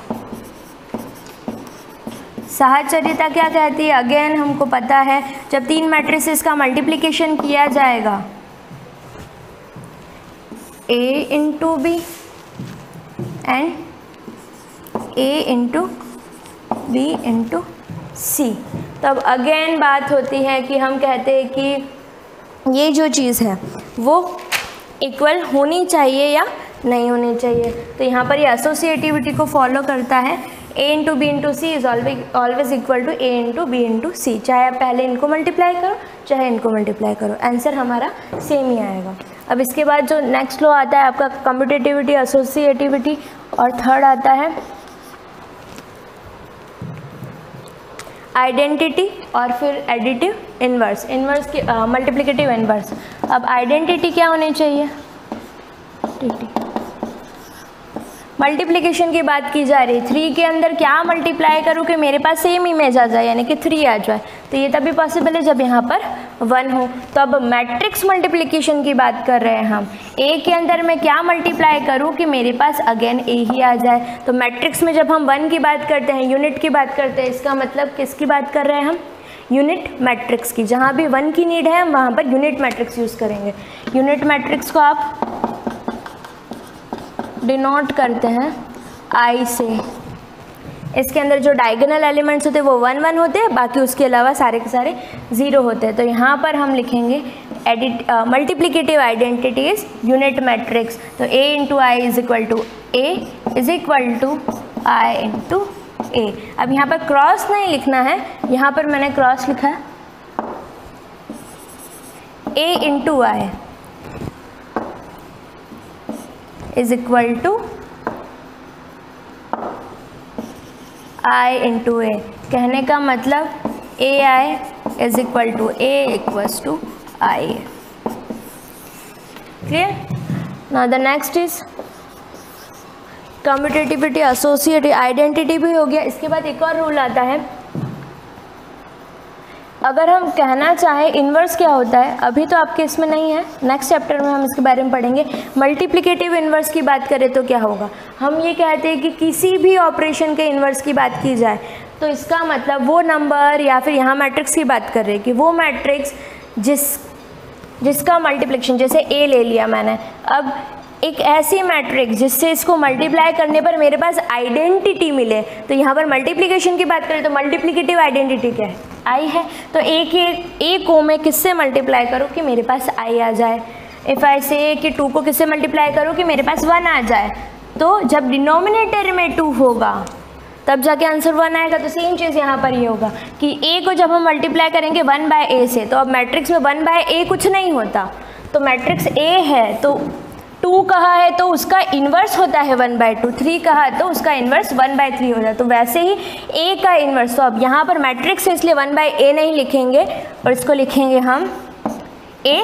Speaker 4: साहचर्यता क्या कहती है? अगेन हमको पता है, जब तीन मैट्रिसेस का मल्टीप्लिकेशन किया जाएगा a into B and a into B into C, तब अगेन बात होती है कि हम कहते हैं कि ये जो चीज़ है वो इक्वल होनी चाहिए या नहीं होनी चाहिए। तो यहाँ पर ये एसोसिएटिविटी को फॉलो करता है। a into B into C is always equal to a into B into C, चाहे आप पहले इनको मल्टीप्लाई करो चाहे इनको मल्टीप्लाई करो, आंसर हमारा सेम ही आएगा। अब इसके बाद जो नेक्स्ट लॉ आता है आपका कम्यूटेटिविटी, एसोसिएटिविटी, और थर्ड आता है आइडेंटिटी और फिर एडिटिव इन्वर्स, इन्वर्स की मल्टीप्लिकेटिव इन्वर्स। अब आइडेंटिटी क्या होनी चाहिए? मल्टीप्लिकेशन की बात की जा रही है, 3 के अंदर क्या मल्टीप्लाई करूँ कि मेरे पास सेम इमेज आ जाए, यानी कि 3 आ जाए, तो ये तभी पॉसिबल है जब यहाँ पर 1 हो। तो अब मैट्रिक्स मल्टीप्लिकेशन की बात कर रहे हैं हम, a के अंदर मैं क्या मल्टीप्लाई करूँ कि मेरे पास अगेन a ही आ जाए। तो मैट्रिक्स में जब हम 1 की बात करते हैं, यूनिट की बात करते हैं, इसका मतलब किसकी बात कर रहे हैं हम? यूनिट मैट्रिक्स की। जहाँ भी 1 की नीड है हम वहाँ पर यूनिट मैट्रिक्स यूज़ करेंगे। यूनिट मैट्रिक्स को आप डिनोट करते हैं I से। इसके अंदर जो डायगोनल एलिमेंट्स होते हैं वो 1 1 होते हैं, बाकी उसके अलावा सारे के सारे 0 होते हैं। तो यहाँ पर हम लिखेंगे multiplicative identity is unit matrix. तो a into I is equal to a is equal to I into A. अब यहाँ पर क्रॉस नहीं लिखना है, यहाँ पर मैंने क्रॉस लिखा है a into I is equal to I into A. कहने का मतलब A I is equal to A equals to I A. Clear? Now the next is commutativity, associative, identity भी हो गया। इसके बाद एक और रूल आता है, अगर हम कहना चाहें इन्वर्स क्या होता है, अभी तो आपके इसमें नहीं है, नेक्स्ट चैप्टर में हम इसके बारे में पढ़ेंगे। मल्टीप्लिकेटिव इन्वर्स की बात करें तो क्या होगा, हम ये कहते हैं कि किसी भी ऑपरेशन के इन्वर्स की बात की जाए तो इसका मतलब वो नंबर, या फिर यहाँ मैट्रिक्स की बात कर रहे हैं कि वो मैट्रिक्स जिसका मल्टीप्लिकेशन, जैसे ए ले लिया मैंने, अब एक ऐसी मैट्रिक्स जिससे इसको मल्टीप्लाई करने पर मेरे पास आइडेंटिटी मिले। तो यहाँ पर मल्टीप्लिकेशन की बात करें तो मल्टीप्लिकेटिव आइडेंटिटी क्या है, आई है। तो ए को मैं किससे मल्टीप्लाई करूँ कि मेरे पास आई आ जाए। इफ़ आई से कि 2 को किससे मल्टीप्लाई करूँ कि मेरे पास 1 आ जाए। तो जब डिनोमिनेटर में 2 होगा तब जाके आंसर 1 आएगा। तो सेम चीज़ यहाँ पर ये होगा कि a को जब हम मल्टीप्लाई करेंगे 1/a से, तो अब मैट्रिक्स में 1/a कुछ नहीं होता। तो मैट्रिक्स a है तो 2 कहा है तो उसका इन्वर्स होता है 1/2, 3 कहा है तो उसका इन्वर्स 1/3 होता है। तो वैसे ही a का इन्वर्स, तो अब यहाँ पर मैट्रिक्स है इसलिए 1/a नहीं लिखेंगे और इसको लिखेंगे हम a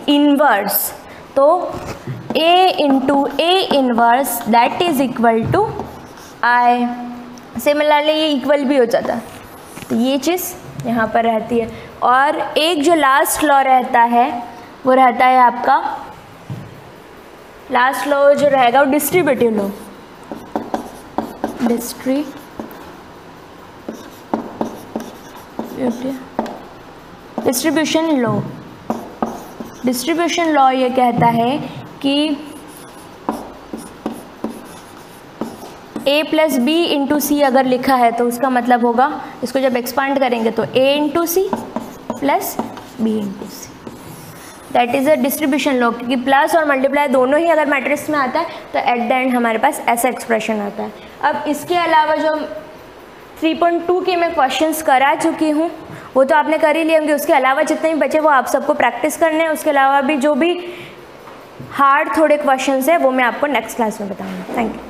Speaker 4: इन्वर्स। तो a into a inverse that is equal to I. Similarly ये इक्वल भी हो जाता है, तो ये चीज़ यहाँ पर रहती है। और एक जो लास्ट लॉ रहता है वो रहता है आपका, लास्ट लॉ जो रहेगा वो distributive law, distribution law. Distribution law ये कहता है कि a प्लस बी इंटू सी अगर लिखा है तो उसका मतलब होगा, इसको जब एक्सपांड करेंगे तो a into C plus B into C, that is a distribution law. क्योंकि प्लस और मल्टीप्लाई दोनों ही अगर मैट्रिक्स में आता है तो एट द एंड हमारे पास ऐसा एक्सप्रेशन आता है। अब इसके अलावा जो 3.2 के मैं क्वेश्चंस करा चुकी हूँ वो तो आपने कर ही लिए होंगे, उसके अलावा जितने भी बचे वो आप सबको प्रैक्टिस करने हैं। उसके अलावा भी जो भी हार्ड थोड़े क्वेश्चंस है वो मैं आपको नेक्स्ट क्लास में बताऊँगी। Thank you.